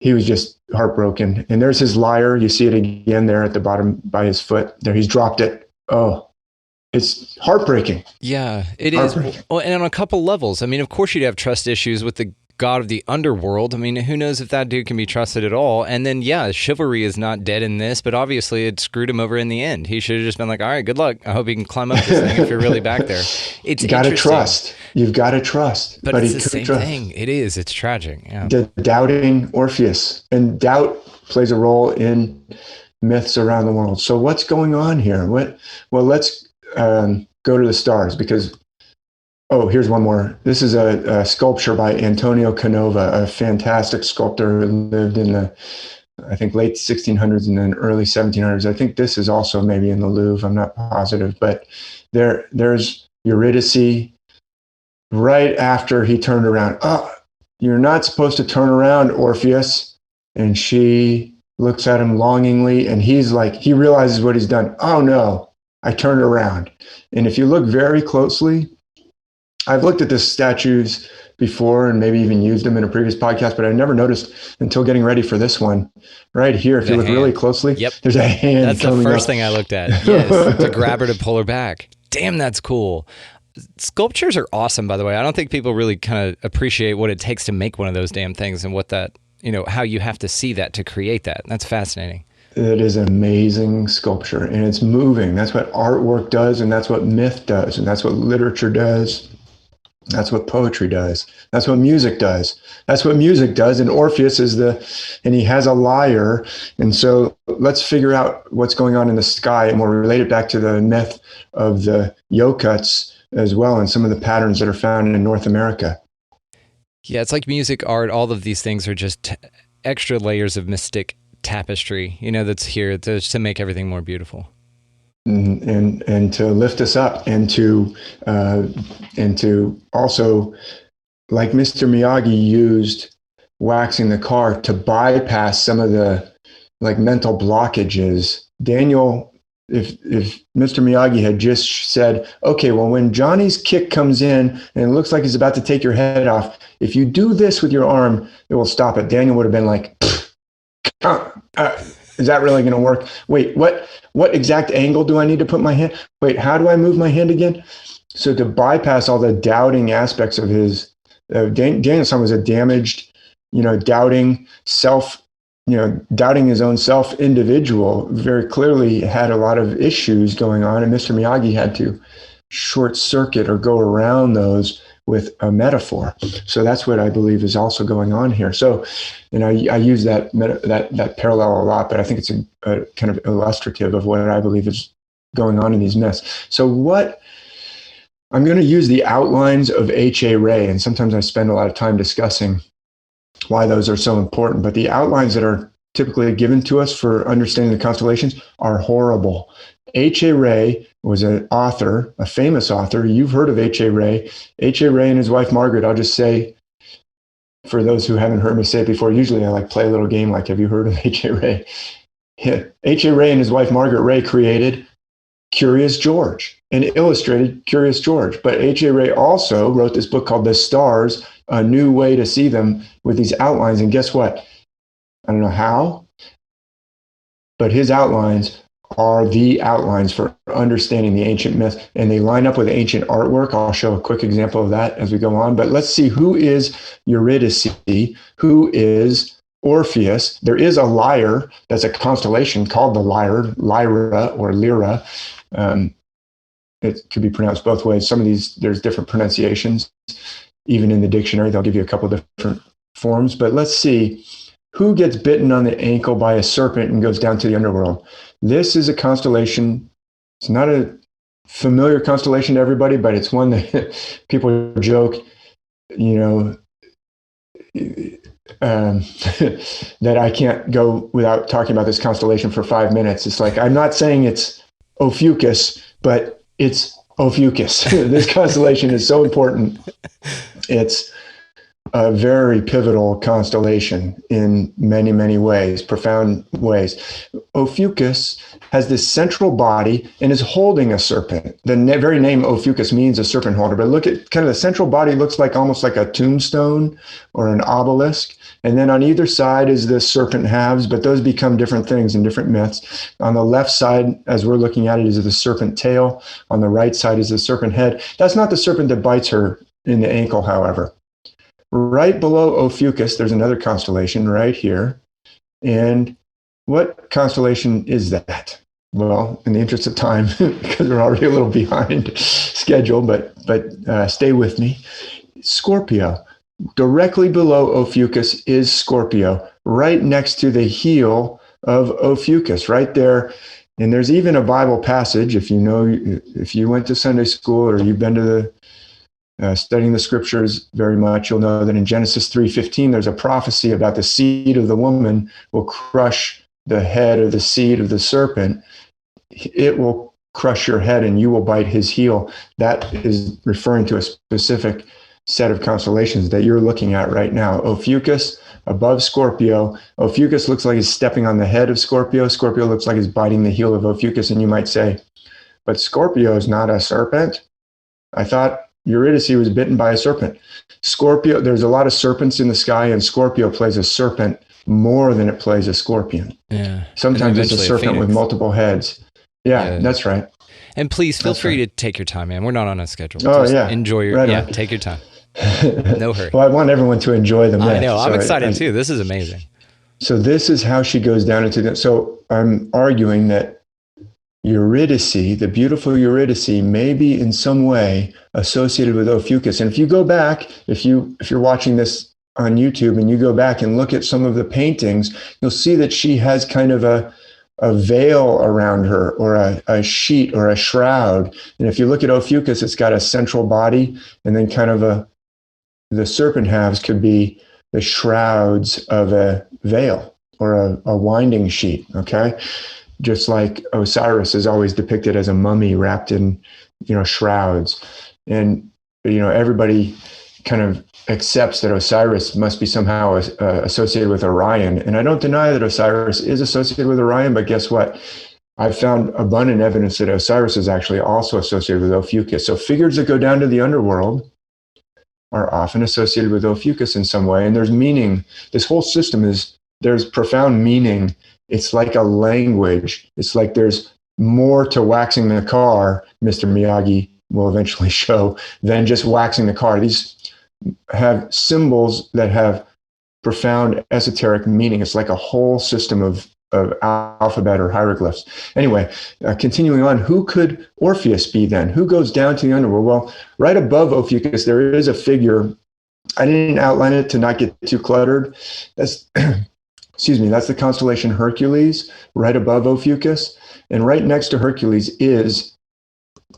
just heartbroken. And there's his lyre. You see it again there at the bottom by his foot. There, he's dropped it. Oh, it's heartbreaking. Yeah, it is. Well, and on a couple levels. I mean, of course you'd have trust issues with the god of the underworld. I mean, who knows if that dude can be trusted at all? And then, yeah, chivalry is not dead in this, but obviously it screwed him over in the end. He should have just been like, all right, good luck. I hope you can climb up this thing if you're really back there. It's got to trust. You've got to trust. But it's the same thing. It is. It's tragic. Yeah. The doubting Orpheus. And doubt plays a role in myths around the world. So what's going on here? Well, let's go to the stars because... Oh, here's one more. This is a sculpture by Antonio Canova, a fantastic sculptor who lived in the, I think, late 1600s and then early 1700s. I think this is also maybe in the Louvre. I'm not positive. But there's Eurydice right after he turned around. Oh, you're not supposed to turn around, Orpheus. And she looks at him longingly, and he's like, he realizes what he's done. Oh, no. I turn it around. And if you look very closely, I've looked at the statues before and maybe even used them in a previous podcast, but I never noticed until getting ready for this one. Right here, if you look really closely, there's a hand. That's the first thing I looked at. Yes, to grab her to pull her back. Damn, that's cool. Sculptures are awesome, by the way. I don't think people really kind of appreciate what it takes to make one of those damn things and what that, how you have to see that to create that. That's fascinating. It is amazing sculpture, and it's moving. That's what artwork does, and that's what myth does, and that's what literature does. That's what poetry does. That's what music does. That's what music does. And Orpheus and he has a lyre. And so let's figure out what's going on in the sky, and we'll relate it back to the myth of the Yokuts as well, and some of the patterns that are found in North America. Yeah, it's like music, art, all of these things are just extra layers of mystic tapestry, that's here to make everything more beautiful. And to lift us up, and to also, like Mr. Miyagi used waxing the car to bypass some of the mental blockages. Daniel, if Mr. Miyagi had just said, okay, well, when Johnny's kick comes in and it looks like he's about to take your head off, if you do this with your arm, it will stop it. Daniel would have been like, is that really going to work? Wait, what exact angle do I need to put my hand? Wait, how do I move my hand again? So to bypass all the doubting aspects of his, Danielson was a damaged, doubting self, doubting his own self individual, very clearly had a lot of issues going on. And Mr. Miyagi had to short circuit or go around those with a metaphor. So that's what I believe is also going on here. So, I use that parallel a lot, but I think it's a kind of illustrative of what I believe is going on in these myths. So I'm going to use the outlines of H.A. Rey, and sometimes I spend a lot of time discussing why those are so important, but the outlines that are typically given to us for understanding the constellations are horrible. H.A. Rey was an author, a famous author. You've heard of H.A. Rey. H.A. Rey and his wife, Margaret, I'll just say, for those who haven't heard me say it before, usually I play a little game like, have you heard of H.A. Rey? H.A. Rey and his wife, Margaret Rey, created Curious George and illustrated Curious George. But H.A. Rey also wrote this book called The Stars, A New Way to See Them, with these outlines. And guess what? I don't know how, but his outlines are the outlines for understanding the ancient myth, and they line up with ancient artwork. I'll show a quick example of that as we go on. But let's see, who is Eurydice? Who is Orpheus? There is a lyre that's a constellation called the Lyra or Lyra. It could be pronounced both ways. Some of these, there's different pronunciations. Even in the dictionary, they'll give you a couple of different forms. But let's see, who gets bitten on the ankle by a serpent and goes down to the underworld? This is a constellation. It's not a familiar constellation to everybody, but it's one that people joke, that I can't go without talking about this constellation for 5 minutes. It's like, I'm not saying it's Ophiuchus, but it's Ophiuchus. This constellation is so important. It's a very pivotal constellation in many, many ways, profound ways. Ophiuchus has this central body and is holding a serpent. The very name Ophiuchus means a serpent holder, but look at kind of the central body looks like almost like a tombstone or an obelisk. And then on either side is the serpent halves, but those become different things in different myths. On the left side, as we're looking at it, is the serpent tail. On the right side is the serpent head. That's not the serpent that bites her in the ankle, however. Right below Ophiuchus, there's another constellation right here. And what constellation is that? Well, in the interest of time, because we're already a little behind schedule, but stay with me. Scorpio. Directly below Ophiuchus is Scorpio, right next to the heel of Ophiuchus, right there. And there's even a Bible passage, if you went to Sunday school or you've been to the studying the scriptures very much, you'll know that in Genesis 3:15, there's a prophecy about the seed of the woman will crush the head of the seed of the serpent. It will crush your head and you will bite his heel. That is referring to a specific set of constellations that you're looking at right now. Ophiuchus above Scorpio. Ophiuchus looks like he's stepping on the head of Scorpio. Scorpio looks like he's biting the heel of Ophiuchus. And you might say, but Scorpio is not a serpent. I thought Eurydice was bitten by a serpent. Scorpio, there's a lot of serpents in the sky, and Scorpio plays a serpent more than it plays a scorpion. Yeah. Sometimes it's a serpent with multiple heads. Yeah, that's right. And please feel free to take your time, man. We're not on a schedule. Oh, Just yeah. enjoy your, take your time. No hurry. Well, I want everyone to enjoy the myth. I know. I'm excited too. This is amazing. So this is how she goes down into the, so I'm arguing that Eurydice, the beautiful Eurydice, may be in some way associated with Ophiuchus. And if you go back, if you're watching this on YouTube and you go back and look at some of the paintings, you'll see that she has kind of a veil around her, or a sheet or a shroud. And if you look at Ophiuchus, it's got a central body, and then kind of the serpent halves could be the shrouds of a veil or a winding sheet. Okay. Just like Osiris is always depicted as a mummy wrapped in, shrouds. And, everybody kind of accepts that Osiris must be somehow associated with Orion. And I don't deny that Osiris is associated with Orion, but guess what? I've found abundant evidence that Osiris is actually also associated with Ophiuchus. So figures that go down to the underworld are often associated with Ophiuchus in some way. And there's meaning. This whole system there's profound meaning. It's like a language. It's like there's more to waxing the car, Mr. Miyagi will eventually show, than just waxing the car. These have symbols that have profound esoteric meaning. It's like a whole system of alphabet or hieroglyphs. Anyway, continuing on, who could Orpheus be then? Who goes down to the underworld? Well, right above Ophiuchus, there is a figure. I didn't outline it to not get too cluttered. That's that's the constellation Hercules, right above Ophiuchus. And right next to Hercules is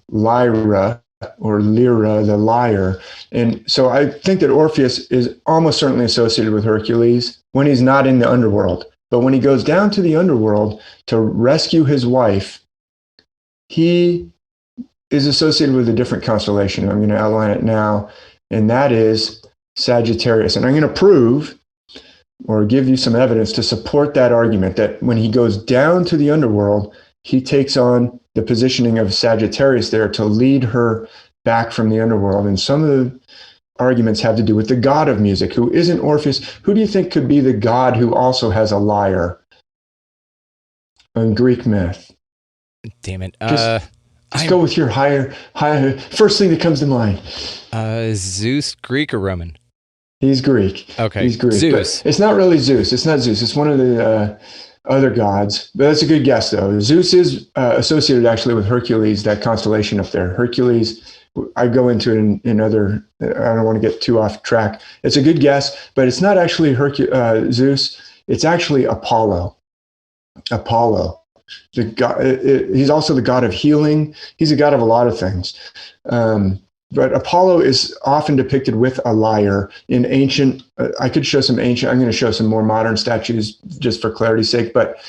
Lyra, or Lyra, the lyre. And so I think that Orpheus is almost certainly associated with Hercules when he's not in the underworld. But when he goes down to the underworld to rescue his wife, he is associated with a different constellation. I'm going to outline it now, and that is Sagittarius. And I'm going to prove or give you some evidence to support that argument that when he goes down to the underworld, he takes on the positioning of Sagittarius there to lead her back from the underworld. And some of the arguments have to do with the god of music, who isn't Orpheus. Who do you think could be the god who also has a lyre in Greek myth? Damn it. Just go with your higher, first thing that comes to mind. Zeus, Greek or Roman? He's Greek. Okay. He's Greek. Zeus. But it's not really Zeus. It's not Zeus. It's one of the other gods. But that's a good guess, though. Zeus is associated actually with Hercules, that constellation up there. Hercules, I go into it in other, I don't want to get too off track. It's a good guess, but it's not actually Zeus. It's actually Apollo. Apollo. The god, he's also the god of healing. He's a god of a lot of things. But Apollo is often depicted with a lyre in ancient, I could show some ancient, I'm going to show some more modern statues just for clarity's sake, but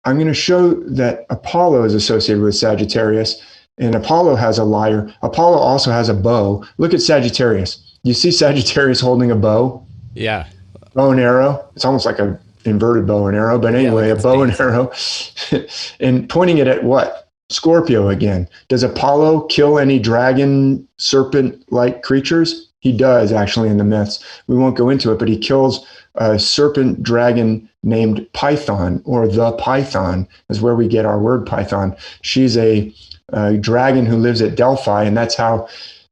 I'm going to show that Apollo is associated with Sagittarius, and Apollo has a lyre. Apollo also has a bow. Look at Sagittarius. You see Sagittarius holding a bow? Yeah. Bow and arrow. It's almost like a inverted bow and arrow, but anyway, a bow and arrow. And pointing it at what? Scorpio again. Does Apollo kill any dragon, serpent-like creatures? He does, actually, in the myths. We won't go into it, but he kills a serpent dragon named Python, or the Python is where we get our word Python. She's a dragon who lives at Delphi, and that's how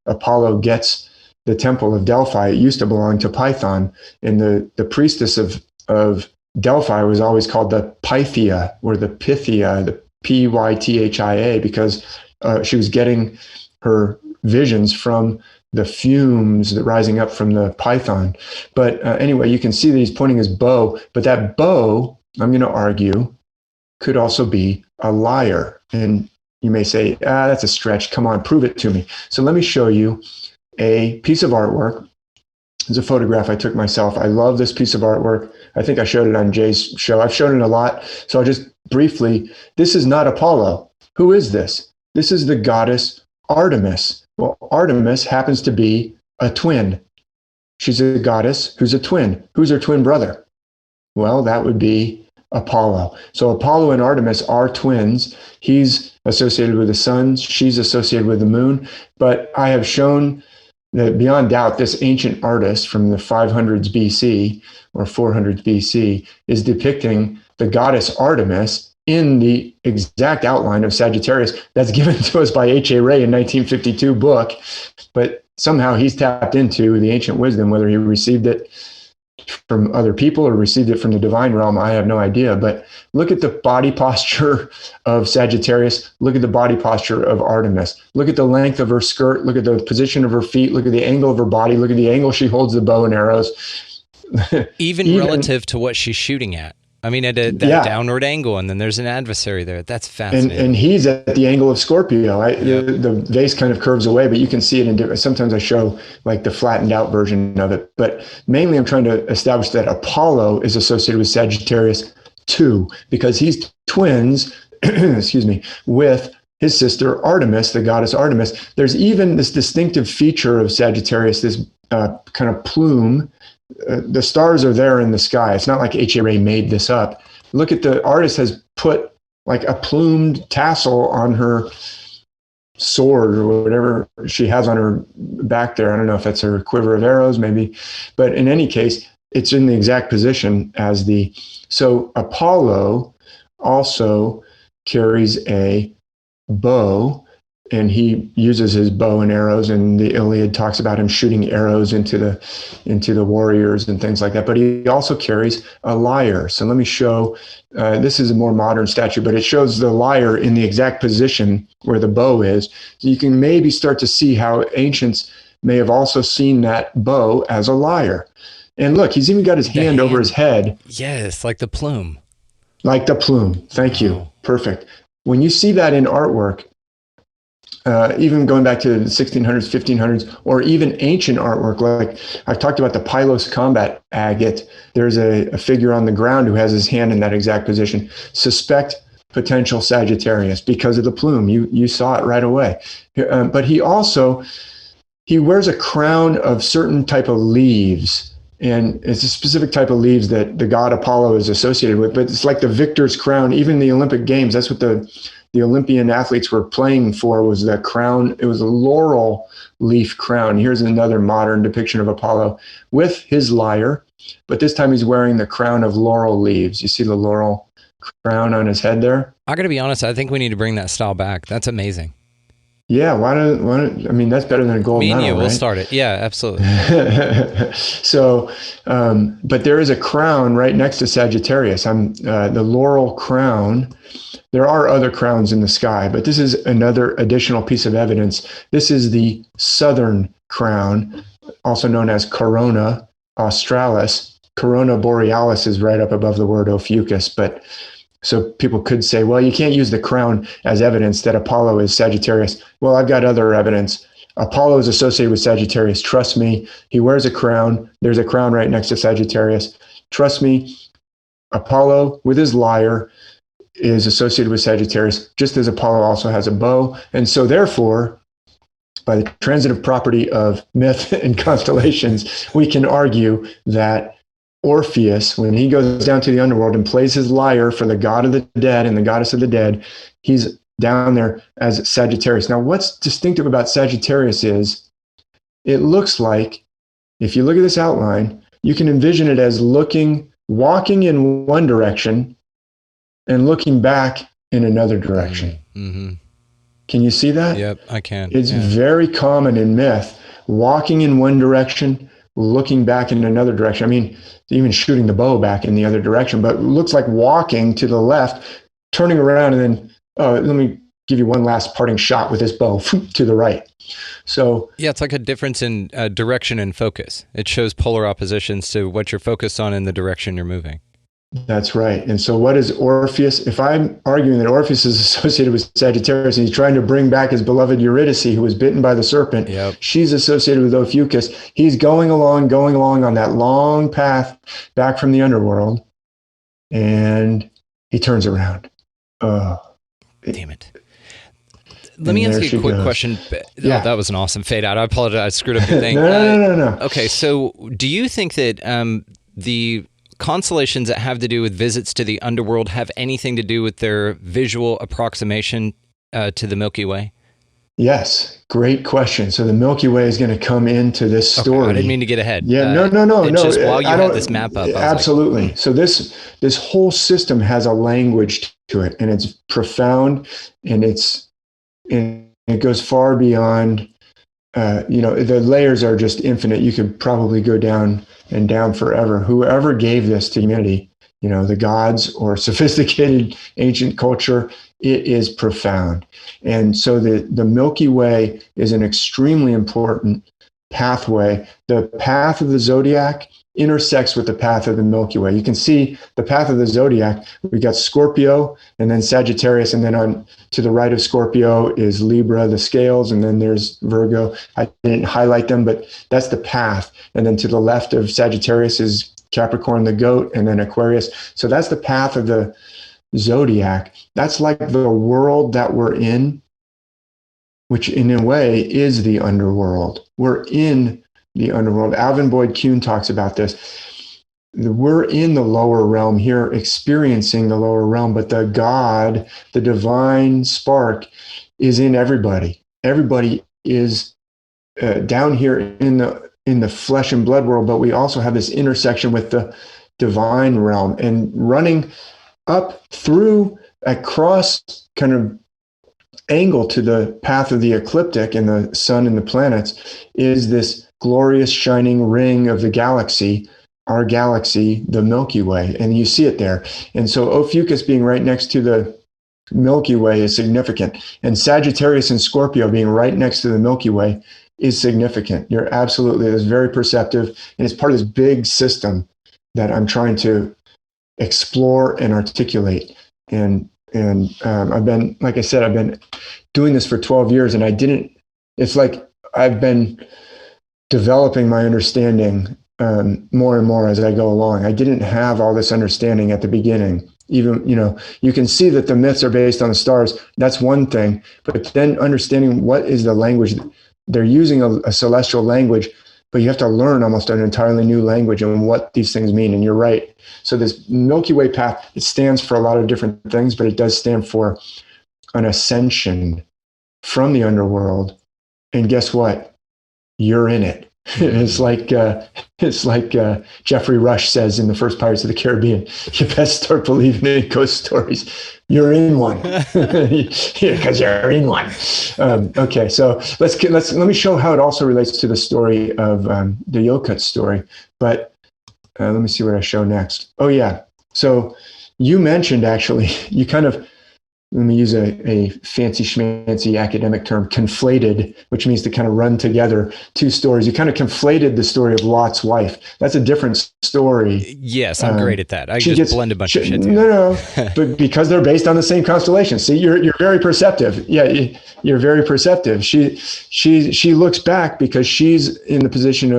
Apollo gets the temple of Delphi. It used to belong to Python, and the priestess of Delphi was always called the Pythia, or the Pythia, the Pythia, because she was getting her visions from the fumes that rising up from the python. But anyway, you can see that he's pointing his bow, but that bow, I'm going to argue, could also be a lyre. And you may say, that's a stretch. Come on, prove it to me. So let me show you a piece of artwork. It's a photograph I took myself. I love this piece of artwork. I think I showed it on Jay's show. I've shown it a lot. So I'll just briefly, this is not Apollo. Who is this? This is the goddess Artemis. Well, Artemis happens to be a twin. She's a goddess who's a twin. Who's her twin brother? Well, that would be Apollo. So Apollo and Artemis are twins. He's associated with the sun, she's associated with the moon. But I have shown that beyond doubt, this ancient artist from the 500s BC or 400s BC is depicting the goddess Artemis in the exact outline of Sagittarius that's given to us by H.A. Rey in 1952 book. But somehow he's tapped into the ancient wisdom, whether he received it from other people or received it from the divine realm, I have no idea. But look at the body posture of Sagittarius. Look at the body posture of Artemis. Look at the length of her skirt. Look at the position of her feet. Look at the angle of her body. Look at the angle she holds the bow and arrows. Even relative to what she's shooting at. I mean, at that downward angle, and then there's an adversary there. That's fascinating. And he's at the angle of Scorpio. The vase kind of curves away, but you can see it in different. Sometimes I show like the flattened out version of it. But mainly I'm trying to establish that Apollo is associated with Sagittarius too, because he's twins, excuse me, with his sister Artemis, the goddess Artemis. There's even this distinctive feature of Sagittarius, this kind of plume. The stars are there in the sky. It's not like H.A. Rey made this up. Look at the artist has put like a plumed tassel on her sword or whatever she has on her back there. I don't know if that's her quiver of arrows, maybe. But in any case, it's in the exact position as the... So Apollo also carries a bow, and he uses his bow and arrows, and the Iliad talks about him shooting arrows into the warriors and things like that. But he also carries a lyre. So let me show, this is a more modern statue, but it shows the lyre in the exact position where the bow is. So you can maybe start to see how ancients may have also seen that bow as a lyre. And look, he's even got his hand over his head. Yes, like the plume. Like the plume. Thank you. Perfect. When you see that in artwork, even going back to the 1600s, 1500s, or even ancient artwork, like I've talked about the Pylos combat agate, there's a figure on the ground who has his hand in that exact position. Suspect potential Sagittarius because of the plume. You saw it right away. But he wears a crown of certain type of leaves. And it's a specific type of leaves that the god Apollo is associated with, but it's like the victor's crown. Even the Olympic Games, that's what the Olympian athletes were playing for, was the crown. It was a laurel leaf crown. Here's another modern depiction of Apollo with his lyre, but this time he's wearing the crown of laurel leaves. You see the laurel crown on his head there? I got to be honest, I think we need to bring that style back. That's amazing. Yeah, why don't I mean, that's better than a gold medal, Me and you, right? we'll start it. Yeah, absolutely. So, but there is a crown right next to Sagittarius. The laurel crown. There are other crowns in the sky, but this is another additional piece of evidence. This is the southern crown, also known as Corona Australis. Corona Borealis is right up above the word Ophiuchus, but so people could say, well, you can't use the crown as evidence that Apollo is Sagittarius. Well, I've got other evidence. Apollo is associated with Sagittarius. Trust me, he wears a crown. There's a crown right next to Sagittarius. Trust me, Apollo with his lyre is associated with Sagittarius, just as Apollo also has a bow. And so therefore, by the transitive property of myth and constellations, we can argue that Orpheus, when he goes down to the underworld and plays his lyre for the god of the dead and the goddess of the dead, he's down there as Sagittarius. Now, what's distinctive about Sagittarius is it looks like, if you look at this outline, you can envision it as walking in one direction and looking back in another direction. Mm-hmm. Can you see that? Yep, I can. It's very common in myth, walking in one direction, looking back in another direction. I mean, even shooting the bow back in the other direction, but it looks like walking to the left, turning around, and then, let me give you one last parting shot with this bow to the right. So yeah, it's like a difference in direction and focus. It shows polar oppositions to what you're focused on in the direction you're moving. That's right. And so what is Orpheus? If I'm arguing that Orpheus is associated with Sagittarius and he's trying to bring back his beloved Eurydice, who was bitten by the serpent, she's associated with Ophiuchus. He's going along on that long path back from the underworld, and he turns around. Damn it. Let me ask you a quick question. Yeah. Oh, that was an awesome fade out. I apologize. I screwed up your thing. No. Okay, so do you think that the constellations that have to do with visits to the underworld have anything to do with their visual approximation to the Milky Way? Yes, great question. So the Milky Way is going to come into this story. I didn't mean to get ahead. Yeah, no. Just while you had this map up, absolutely. Like, so this whole system has a language to it, and it's profound, and it goes far beyond. The layers are just infinite. You could probably go down and down forever. Whoever gave this to humanity, the gods or sophisticated ancient culture, it is profound. And so the Milky Way is an extremely important pathway. The path of the zodiac intersects with the path of the Milky Way. You can see the path of the zodiac. We got Scorpio and then Sagittarius, and then on to the right of Scorpio is Libra, the scales, and then there's Virgo. I didn't highlight them, but that's the path. And then to the left of Sagittarius is Capricorn, the goat, and then Aquarius. So that's the path of the zodiac. That's like the world that we're in, which in a way is the underworld. We're in the underworld. Alvin Boyd Kuhn talks about this. We're in the lower realm here, experiencing the lower realm, but the God, the divine spark, is in everybody. Everybody is down here in the flesh and blood world, but we also have this intersection with the divine realm, and running up through across kind of angle to the path of the ecliptic and the sun and the planets is this glorious shining ring of the galaxy, our galaxy, the Milky Way. And you see it there. And so Ophiuchus being right next to the Milky Way is significant. And Sagittarius and Scorpio being right next to the Milky Way is significant. It's very perceptive. And it's part of this big system that I'm trying to explore and articulate. And I've been, like I said, I've been doing this for 12 years, and it's like I've been developing my understanding more and more as I go along. I didn't have all this understanding at the beginning. Even, you can see that the myths are based on the stars. That's one thing. But then understanding what is the language, they're using a celestial language, but you have to learn almost an entirely new language and what these things mean. And you're right. So this Milky Way path, it stands for a lot of different things, but it does stand for an ascension from the underworld. And guess what? You're in it. It's like Jeffrey Rush says in the first Pirates of the Caribbean, you best start believing in ghost stories. You're in one. Because you're in one. Okay, so let me show how it also relates to the story of the Yokut story. But let me see what I show next. Oh yeah, so you mentioned actually, you kind of, let me use a fancy schmancy academic term, conflated, which means to kind of run together two stories. You kind of conflated the story of Lot's wife. That's a different story. Yes, I'm great at that. I just blend a bunch of shit together. No, but because they're based on the same constellation. See, you're very perceptive. Yeah, you're very perceptive. She looks back because she's in the position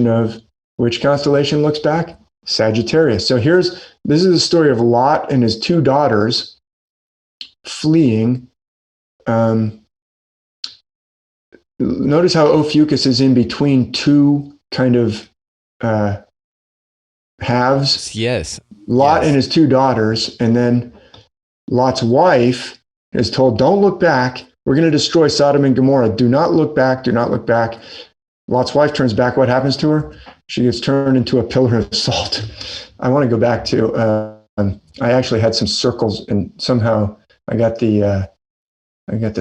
of which constellation looks back? Sagittarius. So this is the story of Lot and his two daughters fleeing. Notice how Ophiuchus is in between two kind of halves. Yes. Lot and his two daughters, and then Lot's wife is told, don't look back. We're going to destroy Sodom and Gomorrah. Do not look back. Do not look back. Lot's wife turns back. What happens to her? She gets turned into a pillar of salt. I want to go back to, I actually had some circles, and somehow I got the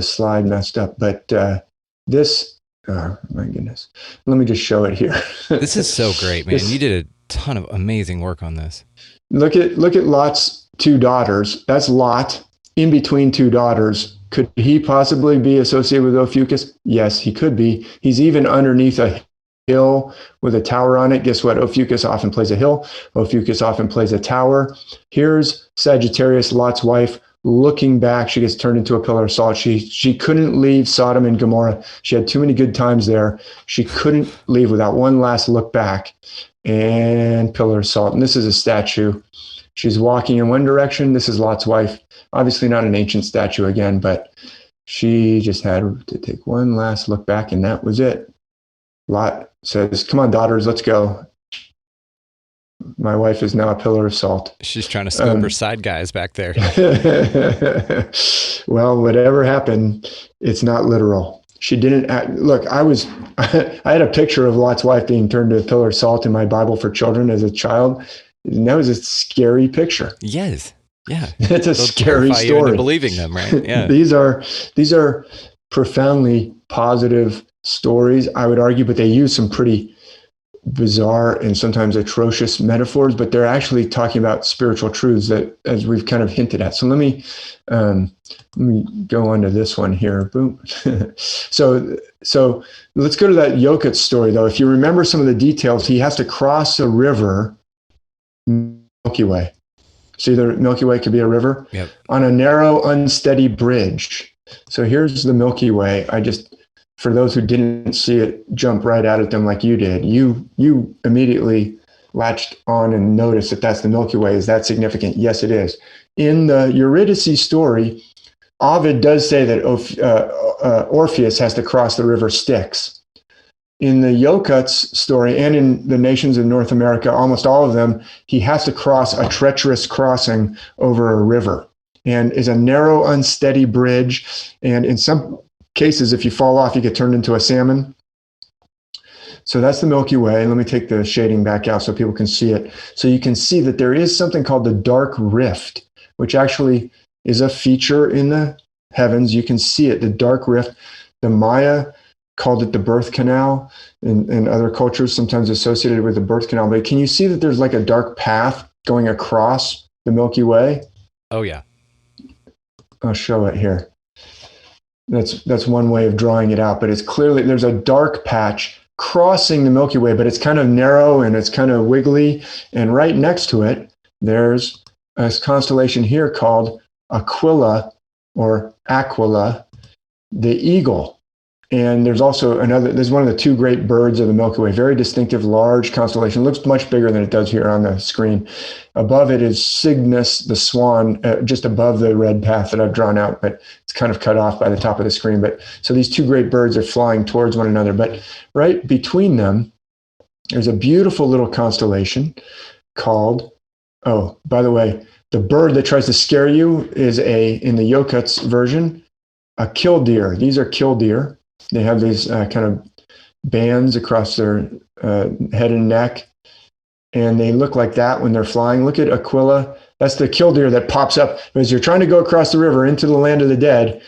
slide messed up, but this, oh my goodness. Let me just show it here. This is so great, man. You did a ton of amazing work on this. Look at Lot's two daughters. That's Lot in between two daughters. Could he possibly be associated with Ophiuchus? Yes, he could be. He's even underneath a hill with a tower on it. Guess what? Ophiuchus often plays a hill. Ophiuchus often plays a tower. Here's Sagittarius, Lot's wife, looking back. She gets turned into a pillar of salt. She couldn't leave Sodom and Gomorrah. She had too many good times there. She couldn't leave without one last look back. And pillar of salt. And this is a statue. She's walking in one direction. This is Lot's wife. Obviously not an ancient statue again, but she just had to take one last look back, and that was it. Lot says, come on, daughters, let's go. My wife is now a pillar of salt. She's trying to scope her side guys back there. Well, whatever happened, it's not literal. She didn't look, I had a picture of Lot's wife being turned to a pillar of salt in my Bible for children as a child. And that was a scary picture. Yes. Yeah. It's a They'll scary terrify you into story. believing them, right? Yeah. These are profoundly positive stories, I would argue, but they use some pretty bizarre and sometimes atrocious metaphors, but they're actually talking about spiritual truths that, as we've kind of hinted at. So let me go on to this one here. Boom. So let's go to that Yokut story, though. If you remember some of the details, he has to cross a river, Milky Way. See, the Milky Way could be a river. Yep. On a narrow, unsteady bridge. So here's the Milky Way. For those who didn't see it, jump right out at them like you did. You immediately latched on and noticed that that's the Milky Way. Is that significant? Yes, it is. In the Eurydice story, Ovid does say that Orpheus has to cross the river Styx. In the Yokut's story and in the nations of North America, almost all of them, he has to cross a treacherous crossing over a river, and is a narrow, unsteady bridge. And in some cases, if you fall off, you get turned into a salmon. So that's the Milky Way. Let me take the shading back out so people can see it. So you can see that there is something called the dark rift, which actually is a feature in the heavens. You can see it, the dark rift. The Maya called it the birth canal, and other cultures sometimes associated with the birth canal. But can you see that there's like a dark path going across the Milky Way? Oh, yeah. I'll show it here. That's one way of drawing it out, but it's clearly, there's a dark patch crossing the Milky Way, but it's kind of narrow and it's kind of wiggly. And right next to it, there's a constellation here called Aquila or Aquila, the eagle. And there's also there's one of the two great birds of the Milky Way, very distinctive, large constellation, looks much bigger than it does here on the screen. Above it is Cygnus, the swan, just above the red path that I've drawn out, but it's kind of cut off by the top of the screen. But so these two great birds are flying towards one another, but right between them, there's a beautiful little constellation called, oh, by the way, the bird that tries to scare you is in the Yokut's version, a killdeer. These are killdeer. They have these kind of bands across their head and neck, and they look like that when they're flying. Look at Aquila. That's the killdeer that pops up. As you're trying to go across the river into the land of the dead,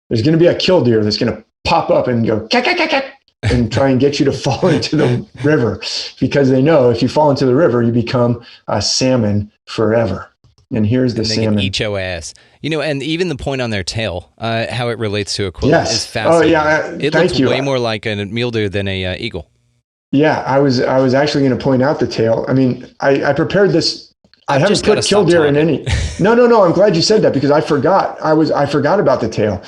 there's going to be a killdeer that's going to pop up and go, kak, kak, kak, kak, and try and get you to fall into the river, because they know if you fall into the river, you become a salmon forever. And here's the salmon. Can eat your ass. And even the point on their tail, how it relates to Aquila is fascinating. Oh, yeah. It looks way more like a mule deer than a eagle. Yeah, I was actually going to point out the tail. I mean, I prepared this. I haven't put killdeer in any. No. I'm glad you said that, because I forgot. I forgot about the tail.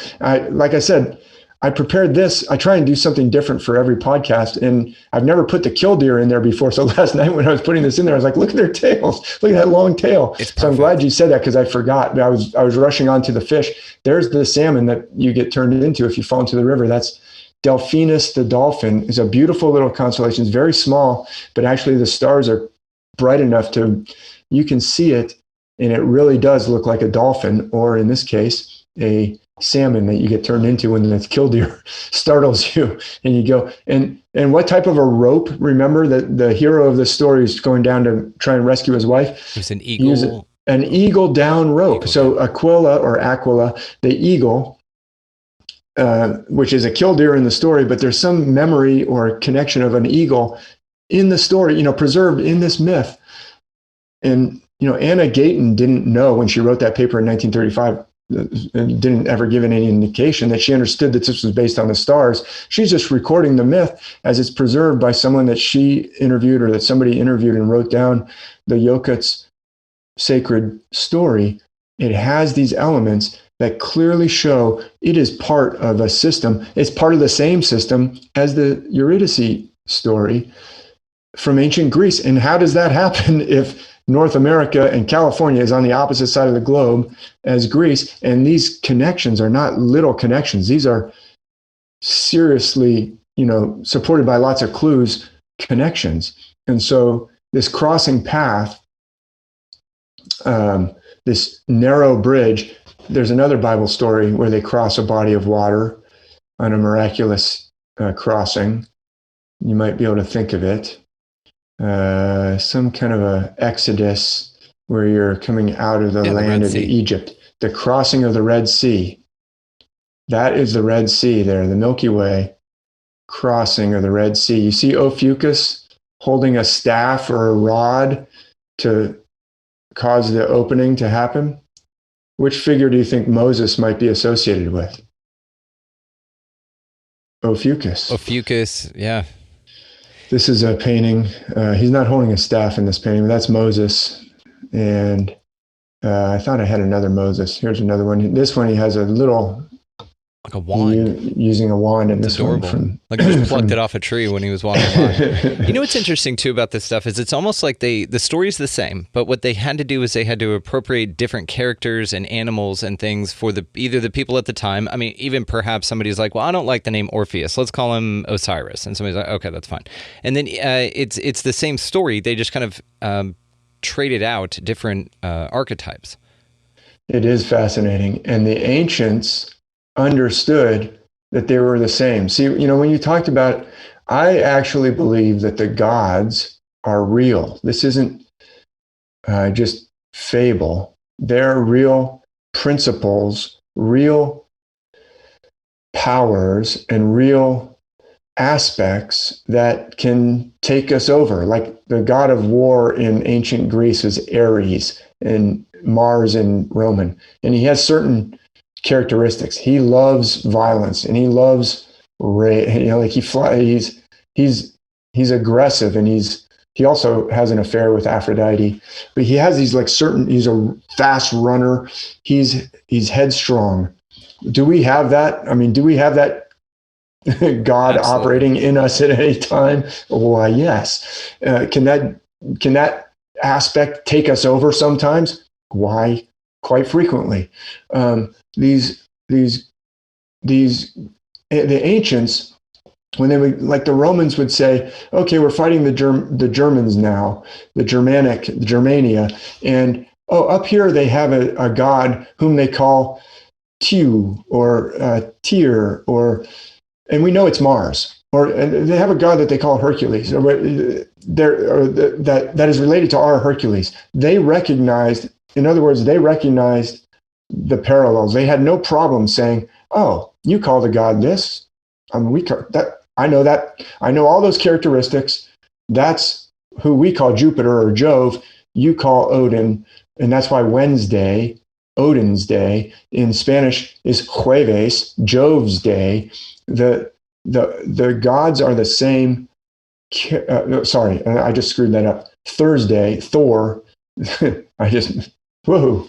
Like I said, I prepared this. I try and do something different for every podcast, and I've never put the killdeer in there before. So last night when I was putting this in there, I was like, look at their tails. Look at that long tail. So I'm glad you said that, because I forgot. I was rushing on to the fish. There's the salmon that you get turned into if you fall into the river. That's Delphinus the dolphin. Is a beautiful little constellation. It's very small, but actually the stars are bright enough you can see it, and it really does look like a dolphin, or in this case, a salmon that you get turned into when the killdeer startles you, and you go, and what type of a rope? Remember that the hero of the story is going down to try and rescue his wife. It's an eagle. An eagle down rope. So Aquila or Aquila, the eagle, which is a killdeer in the story, but there's some memory or connection of an eagle in the story, preserved in this myth. And Anna Gayton didn't know when she wrote that paper in 1935. And didn't ever give any indication that she understood that this was based on the stars. She's just recording the myth as it's preserved by someone that she interviewed, or that somebody interviewed and wrote down the Yokut's sacred story. It has these elements that clearly show it is part of a system. It's part of the same system as the Eurydice story from ancient Greece. And how does that happen if North America and California is on the opposite side of the globe as Greece? And these connections are not little connections. These are seriously, supported by lots of clues, connections. And so this crossing path, this narrow bridge. There's another Bible story where they cross a body of water on a miraculous crossing. You might be able to think of it. Some kind of a exodus where you're coming out of the land of Egypt. The crossing of the Red Sea. That is the Red Sea there, the Milky Way crossing of the Red Sea. You see Ophiuchus holding a staff or a rod to cause the opening to happen? Which figure do you think Moses might be associated with? Ophiuchus. Ophiuchus, yeah. This is a painting. He's not holding a staff in this painting, but that's Moses. And I thought I had another Moses. Here's another one. This one, he has a little... Like a wand. Using a wand. And it's this adorable. One from... Like he just plucked it off a tree when he was walking by. You know what's interesting, too, about this stuff is it's almost like the story's the same, but what they had to do is they had to appropriate different characters and animals and things for either the people at the time. I mean, even perhaps somebody's like, well, I don't like the name Orpheus. Let's call him Osiris. And somebody's like, okay, that's fine. And then it's the same story. They just kind of traded out different archetypes. It is fascinating. And the ancients understood that they were the same. See, when you talked about, I actually believe that the gods are real. This isn't just fable. They're real principles, real powers, and real aspects that can take us over. Like the god of war in ancient Greece was Ares, and Mars in Roman. And he has certain characteristics. He loves violence, and he loves he's aggressive, and he also has an affair with Aphrodite. But he has these he's a fast runner. He's headstrong. Do we have that? I mean, do we have that God Absolutely. Operating in us at any time? Why, yes. Can that aspect take us over sometimes? Why, quite frequently. The ancients, when they would, like the Romans would say, okay, we're fighting the Germans now, the Germania, and up here they have a god whom they call Tiw or Tyr, and we know it's Mars, and they have a god that they call Hercules, that is related to our Hercules. They recognized the parallels. They had no problem saying, "Oh, you call the god this. I mean, I know that. I know all those characteristics. That's who we call Jupiter or Jove. You call Odin, and that's why Wednesday, Odin's day in Spanish, is Jueves, Jove's day. The gods are the same. Sorry, I just screwed that up. Thursday, Thor. Whoa.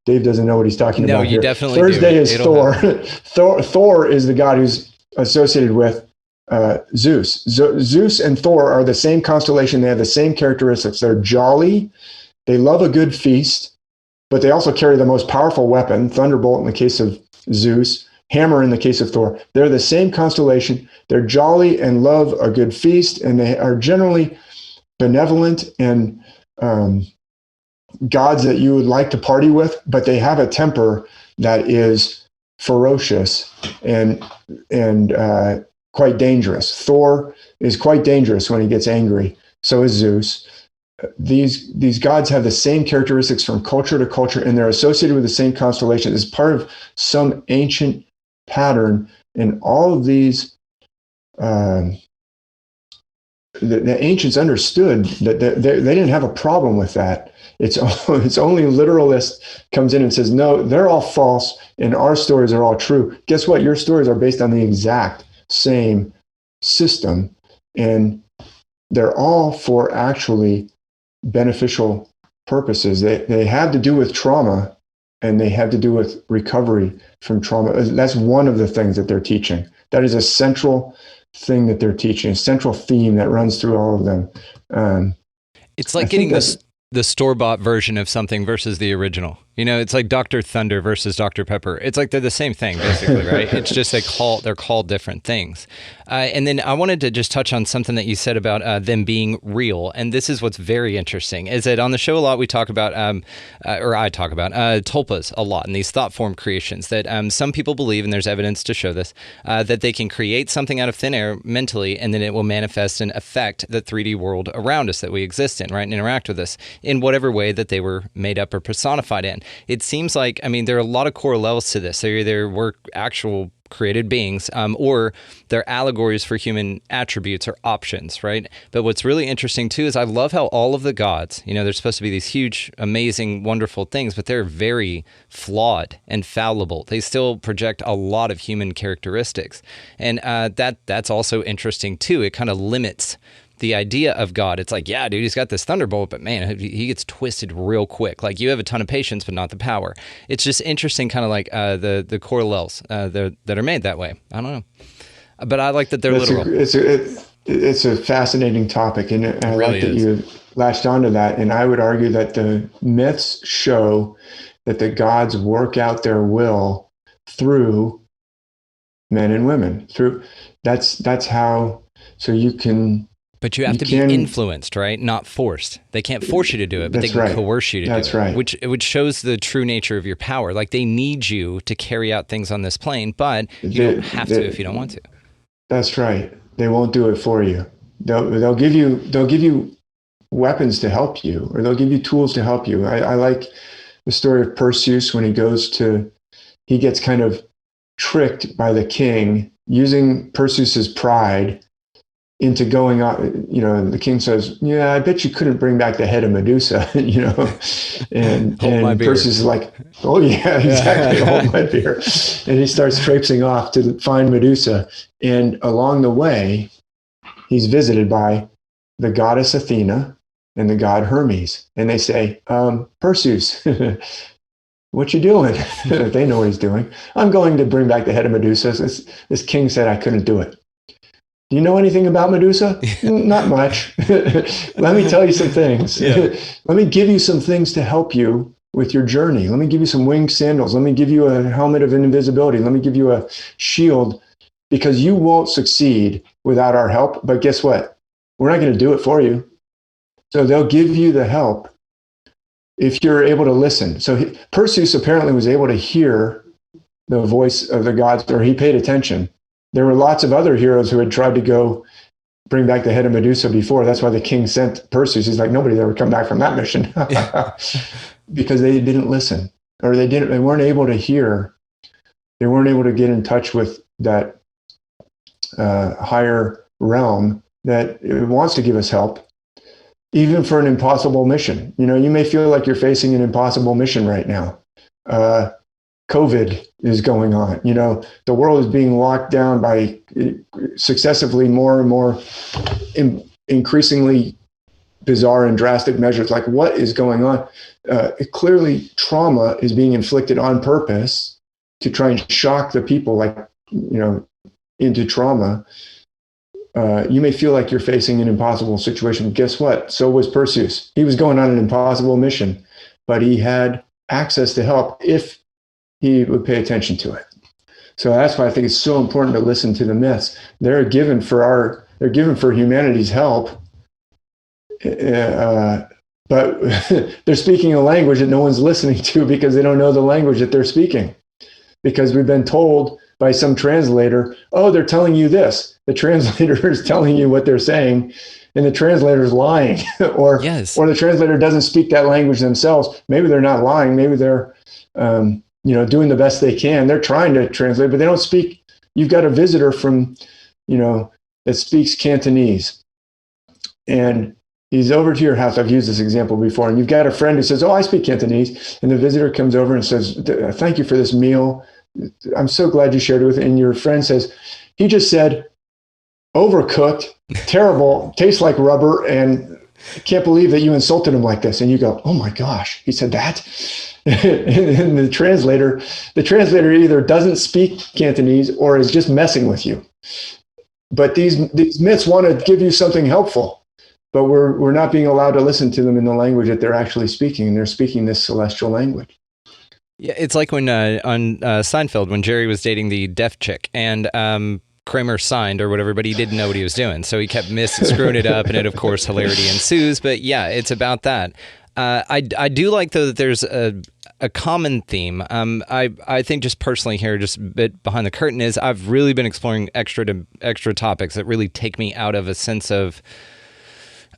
Dave doesn't know what he's talking about. No, you definitely Thursday do. is Thor. Thor is the god who's associated with Zeus. Zeus and Thor are the same constellation. They have the same characteristics. They're jolly. They love a good feast, but they also carry the most powerful weapon, thunderbolt in the case of Zeus, hammer in the case of Thor. They're the same constellation. They're jolly and love a good feast, and they are generally benevolent and gods that you would like to party with, but they have a temper that is ferocious and quite dangerous. Thor is quite dangerous when he gets angry. So is Zeus. These gods have the same characteristics from culture to culture, and they're associated with the same constellation as part of some ancient pattern. And all of these, the ancients understood that they didn't have a problem with that. It's only literalist comes in and says, no, they're all false and our stories are all true. Guess what? Your stories are based on the exact same system, and they're all for actually beneficial purposes. They have to do with trauma, and they have to do with recovery from trauma. That's one of the things that they're teaching. That is a central thing that they're teaching, a central theme that runs through all of them. It's like getting the store-bought version of something versus the original. It's like Dr. Thunder versus Dr. Pepper. It's like they're the same thing, basically, right? It's just they're called different things. And then I wanted to just touch on something that you said about them being real. And this is what's very interesting, is that on the show a lot we talk about, or I talk about, tulpas a lot, and these thought form creations that some people believe, and there's evidence to show this, that they can create something out of thin air mentally, and then it will manifest and affect the 3D world around us that we exist in, right? And interact with us in whatever way that they were made up or personified in. It seems like, there are a lot of core levels to this. They either were actual created beings, or they're allegories for human attributes or options, right? But what's really interesting too is I love how all of the gods, they're supposed to be these huge, amazing, wonderful things, but they're very flawed and fallible. They still project a lot of human characteristics. And that's also interesting too. It kind of limits the idea of God. It's like, yeah, dude, he's got this thunderbolt, but man, he gets twisted real quick. Like, you have a ton of patience, but not the power. It's just interesting, kind of like the correlels that are made that way. I don't know, but I like that they're literal. It's a fascinating topic, and I really like that you latched onto that. And I would argue that the myths show that the gods work out their will through men and women. That's how. So you can. But you have to be influenced, right? Not forced. They can't force you to do it, but they can coerce you to do it. That's right. Which shows the true nature of your power. Like, they need you to carry out things on this plane, but you don't have to if you don't want to. That's right. They won't do it for you. They'll give you weapons to help you, or they'll give you tools to help you. I like the story of Perseus when he gets kind of tricked by the king using Perseus's pride into going on. The king says, yeah, I bet you couldn't bring back the head of Medusa, and Perseus is like, oh yeah, exactly, hold my beer. And he starts traipsing off to find Medusa. And along the way, he's visited by the goddess Athena and the god Hermes. And they say, Perseus, what you doing? They know what he's doing. I'm going to bring back the head of Medusa. This king said I couldn't do it. Do you know anything about Medusa? Not much. Let me tell you some things. Yeah. Let me give you some things to help you with your journey. Let me give you some winged sandals. Let me give you a helmet of invisibility. Let me give you a shield, because you won't succeed without our help. But guess what? We're not going to do it for you. So they'll give you the help if you're able to listen. So Perseus apparently was able to hear the voice of the gods, or he paid attention. There were lots of other heroes who had tried to go bring back the head of Medusa before. That's why the king sent Perseus. He's like, nobody's ever come back from that mission. Because they didn't listen, or they weren't able to hear. They weren't able to get in touch with that higher realm that wants to give us help, even for an impossible mission. You may feel like you're facing an impossible mission right now. COVID is going on. The world is being locked down by successively more and more increasingly bizarre and drastic measures. Like, what is going on? Clearly, trauma is being inflicted on purpose to try and shock the people, into trauma. You may feel like you're facing an impossible situation. Guess what? So was Perseus. He was going on an impossible mission, but he had access to help if he would pay attention to it. So that's why I think it's so important to listen to the myths. They're given for humanity's help, but they're speaking a language that no one's listening to, because they don't know the language that they're speaking. Because we've been told by some translator, oh, they're telling you this. The translator is telling you what they're saying, and the translator is lying, or the translator doesn't speak that language themselves. Maybe they're not lying. Maybe they're doing the best they can. They're trying to translate, but they don't speak. You've got a visitor from, that speaks Cantonese, and he's over to your house. I've used this example before, and you've got a friend who says, oh, I speak Cantonese. And the visitor comes over and says, thank you for this meal. I'm so glad you shared it with me. And your friend says, he just said, overcooked, terrible, tastes like rubber, and I can't believe that you insulted him like this. And you go, oh my gosh, he said that? And the translator either doesn't speak Cantonese or is just messing with you. But these myths want to give you something helpful, but we're not being allowed to listen to them in the language that they're actually speaking, and they're speaking this celestial language. Yeah, it's like when on Seinfeld, when Jerry was dating the deaf chick, and Kramer signed or whatever, but he didn't know what he was doing, so he kept screwing it up, and it, of course, hilarity ensues. But yeah, it's about that. I do like, though, that there's a common theme. I think just personally here, just a bit behind the curtain, is I've really been exploring extra topics that really take me out of a sense of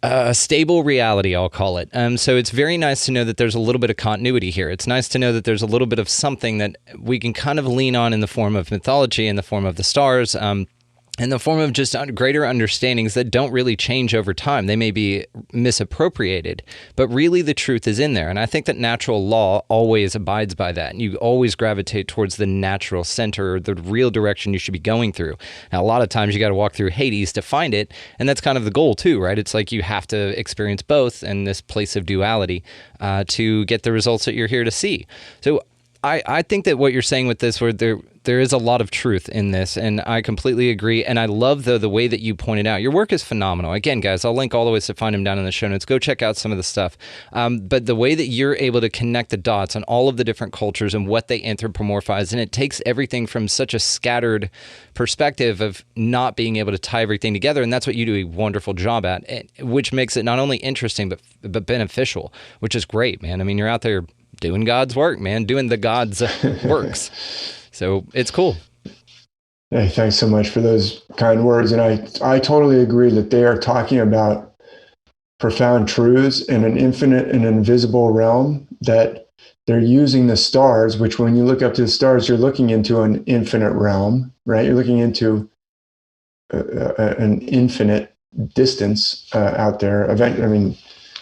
a stable reality, I'll call it. So it's very nice to know that there's a little bit of continuity here. It's nice to know that there's a little bit of something that we can kind of lean on in the form of mythology, in the form of the stars, in the form of just greater understandings that don't really change over time. They may be misappropriated, but really the truth is in there. And I think that natural law always abides by that. And you always gravitate towards the natural center, or the real direction you should be going through. Now, a lot of times you got to walk through Hades to find it. And that's kind of the goal too, right? It's like you have to experience both in this place of duality to get the results that you're here to see. So I think that what you're saying with this, where there is a lot of truth in this, and I completely agree. And I love, though, the way that you pointed out. Your work is phenomenal. Again, guys, I'll link all the ways to find him down in the show notes. Go check out some of the stuff. But the way that you're able to connect the dots on all of the different cultures and what they anthropomorphize, and it takes everything from such a scattered perspective of not being able to tie everything together, and that's what you do a wonderful job at, which makes it not only interesting but beneficial, which is great, man. I mean, you're out there doing God's work, man, doing the God's works. So it's cool. Hey, thanks so much for those kind words. And I totally agree that they are talking about profound truths in an infinite and invisible realm, that they're using the stars, which when you look up to the stars, you're looking into an infinite realm, right? You're looking into an infinite distance out there. I mean,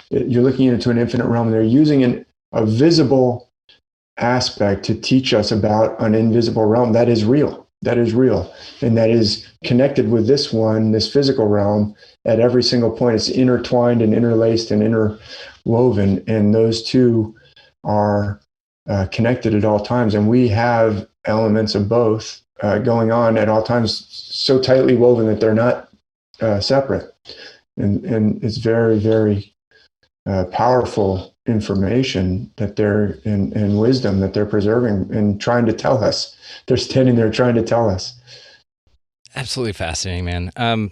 you're looking into an infinite realm, and they're using a visible aspect to teach us about an invisible realm that is real, and that is connected with this physical realm at every single point. It's intertwined and interlaced and interwoven, and those two are connected at all times. And we have elements of both going on at all times, so tightly woven that they're not separate. And it's very, very powerful information that they're and wisdom that they're preserving and trying to tell us. They're standing there trying to tell us. Absolutely fascinating, man.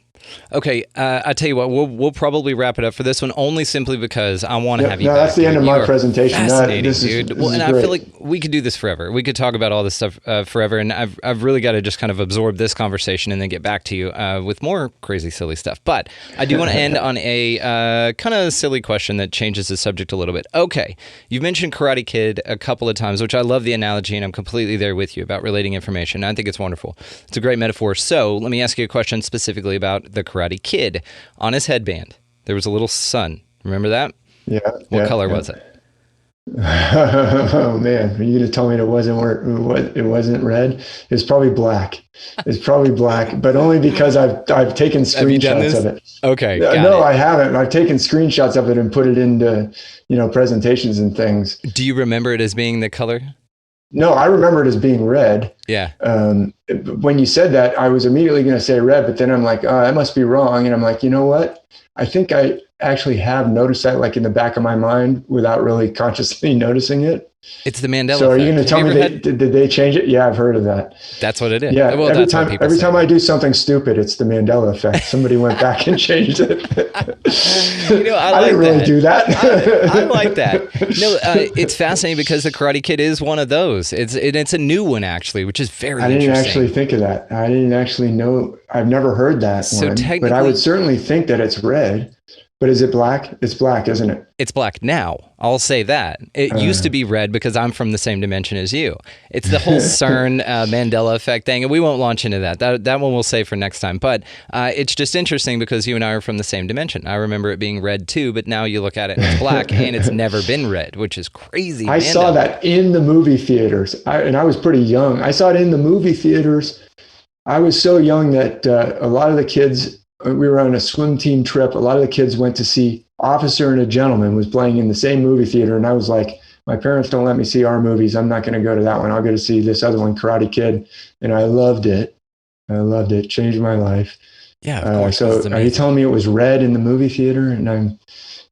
Okay, I tell you what, we'll probably wrap it up for this one, only simply because I want to have you back. That's the end of my presentation. Fascinating, dude. This I feel like we could do this forever. We could talk about all this stuff forever, and I've really got to just kind of absorb this conversation and then get back to you with more crazy, silly stuff. But I do want to end on a kind of silly question that changes the subject a little bit. Okay, you've mentioned Karate Kid a couple of times, which I love the analogy, and I'm completely there with you about relating information. I think it's wonderful. It's a great metaphor. So let me ask you a question specifically about the Karate Kid. On his headband, there was a little sun. Remember that? Yeah. What color was it? Oh man, are you going to tell me it wasn't red? It's probably black. But only because I've taken screenshots of it. Okay. No, I haven't. I've taken screenshots of it and put it into, presentations and things. Do you remember it as being the color? No, I remember it as being red. Yeah. When you said that, I was immediately going to say red, but then I'm like, oh, I must be wrong. And I'm like, you know what? I think I actually have noticed that, like in the back of my mind, without really consciously noticing it. It's the Mandela effect. So are you going to tell me did they change it? Yeah, I've heard of that. That's what it is. Yeah, well, every time I do something stupid, it's the Mandela effect. Somebody went back and changed it. I didn't really do that. I like that. No, it's fascinating because the Karate Kid is one of those. It's a new one actually, which is very interesting. I didn't actually think of that. I didn't actually know. I've never heard that one. But I would certainly think that it's red. But is it black? It's black, isn't it? It's black now. I'll say that. It used to be red because I'm from the same dimension as you. It's the whole CERN Mandela effect thing, and we won't launch into that. That one we'll save for next time. But it's just interesting because you and I are from the same dimension. I remember it being red too, but now you look at it and it's black, and it's never been red, which is crazy. I saw that in the movie theaters, and I was pretty young. I saw it in the movie theaters. I was so young that a lot of the kids, we were on a swim team trip. A lot of the kids went to see Officer and a Gentleman was playing in the same movie theater. And I was like, my parents don't let me see our movies. I'm not going to go to that one. I'll go to see this other one, Karate Kid. And I loved it. Changed my life. Yeah, of course. So are you telling me it was red in the movie theater and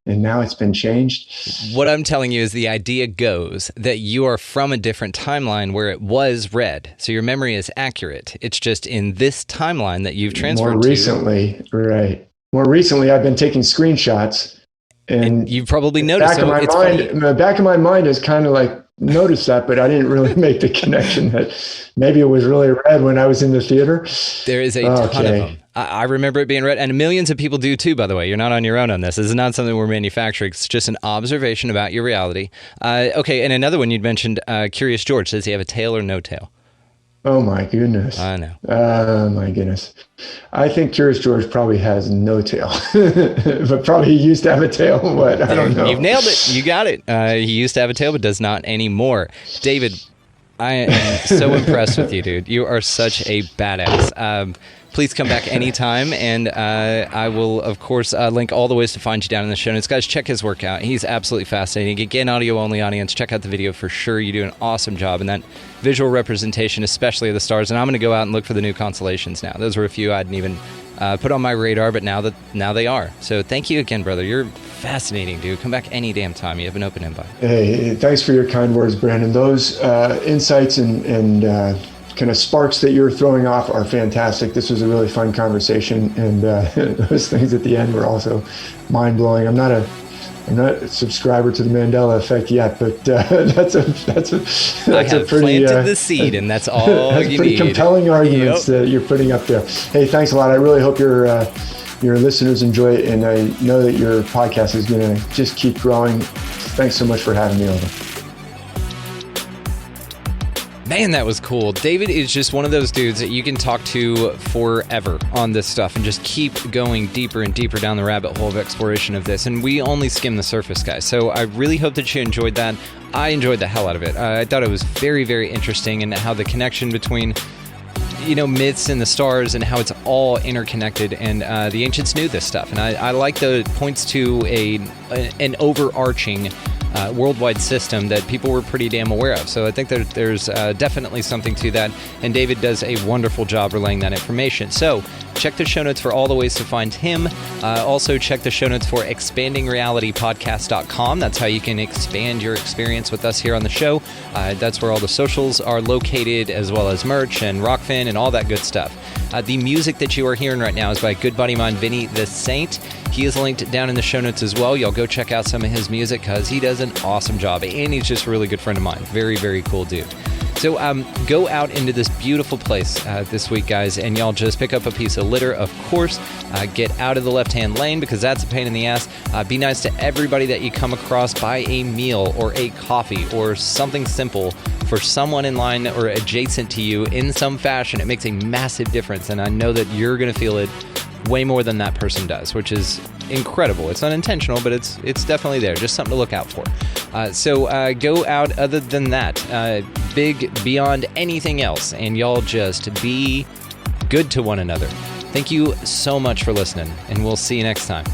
now it's been changed? What I'm telling you is the idea goes that you are from a different timeline where it was red. So your memory is accurate. It's just in this timeline that you've transferred More recently, right. More recently, I've been taking screenshots. And you've probably noticed. The back of my mind has kind of like noticed that, but I didn't really make the connection that maybe it was really red when I was in the theater. There is a ton of them. I remember it being red, and millions of people do too, by the way. You're not on your own on this. This is not something we're manufacturing. It's just an observation about your reality. Okay, and another one you'd mentioned, Curious George. Does he have a tail or no tail? Oh, my goodness. I know. Oh, my goodness. I think Curious George probably has no tail, but probably he used to have a tail. What? I don't know. You've nailed it. You got it. He used to have a tail, but does not anymore. David, I am so impressed with you, dude. You are such a badass. Please come back anytime, and I will, of course, link all the ways to find you down in the show notes. Guys, check his work out. He's absolutely fascinating. Again, audio-only audience, check out the video for sure. You do an awesome job in that visual representation, especially of the stars. And I'm going to go out and look for the new constellations now. Those were a few I hadn't even put on my radar, but now they are. So thank you again, brother. You're fascinating, dude. Come back any damn time. You have an open invite. Hey, thanks for your kind words, Brandon. Those insights and kind of sparks that you're throwing off are fantastic. This was a really fun conversation, and those things at the end were also mind-blowing. I'm not a subscriber to the Mandela Effect yet, but that's a pretty planted the seed, and that's all that's you pretty need. Compelling arguments that you're putting up there. Hey, thanks a lot. I really hope your listeners enjoy it, and I know that your podcast is going to just keep growing. Thanks so much for having me over. Man, that was cool. David is just one of those dudes that you can talk to forever on this stuff and just keep going deeper and deeper down the rabbit hole of exploration of this. And we only skim the surface, guys. So I really hope that you enjoyed that. I enjoyed the hell out of it. I thought it was very, very interesting, and how the connection between myths and the stars and how it's all interconnected, and the ancients knew this stuff. And I like that it points to an overarching worldwide system that people were pretty damn aware of. So I think that there's definitely something to that, and David does a wonderful job relaying that information. So check the show notes for all the ways to find him. Also check the show notes for expandingrealitypodcast.com. That's how you can expand your experience with us here on the show. That's where all the socials are located, as well as merch and Rockfin and all that good stuff. The music that you are hearing right now is by a good buddy of mine, Vinny the Saint. He is linked down in the show notes as well. Y'all go check out some of his music, because he does an awesome job, and he's just a really good friend of mine. Very, very cool dude. So go out into this beautiful place this week, guys, and y'all just pick up a piece of litter, of course. Get out of the left-hand lane, because that's a pain in the ass. Be nice to everybody that you come across. Buy a meal or a coffee or something simple for someone in line or adjacent to you in some fashion. It makes a massive difference, and I know that you're going to feel it way more than that person does, which is incredible. It's unintentional, but it's definitely there. Just something to look out for. So go out other than that, big beyond anything else, and y'all just be good to one another. Thank you so much for listening, and we'll see you next time.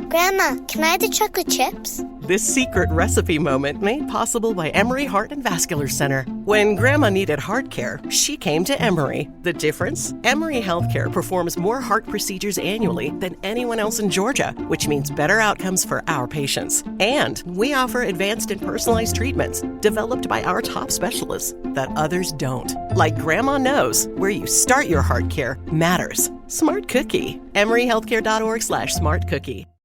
Grandma, can I have the chocolate chips? This secret recipe moment made possible by Emory Heart and Vascular Center. When Grandma needed heart care, she came to Emory. The difference? Emory Healthcare performs more heart procedures annually than anyone else in Georgia, which means better outcomes for our patients. And we offer advanced and personalized treatments developed by our top specialists that others don't. Like Grandma knows, where you start your heart care matters. Smart Cookie. EmoryHealthcare.org/smartcookie.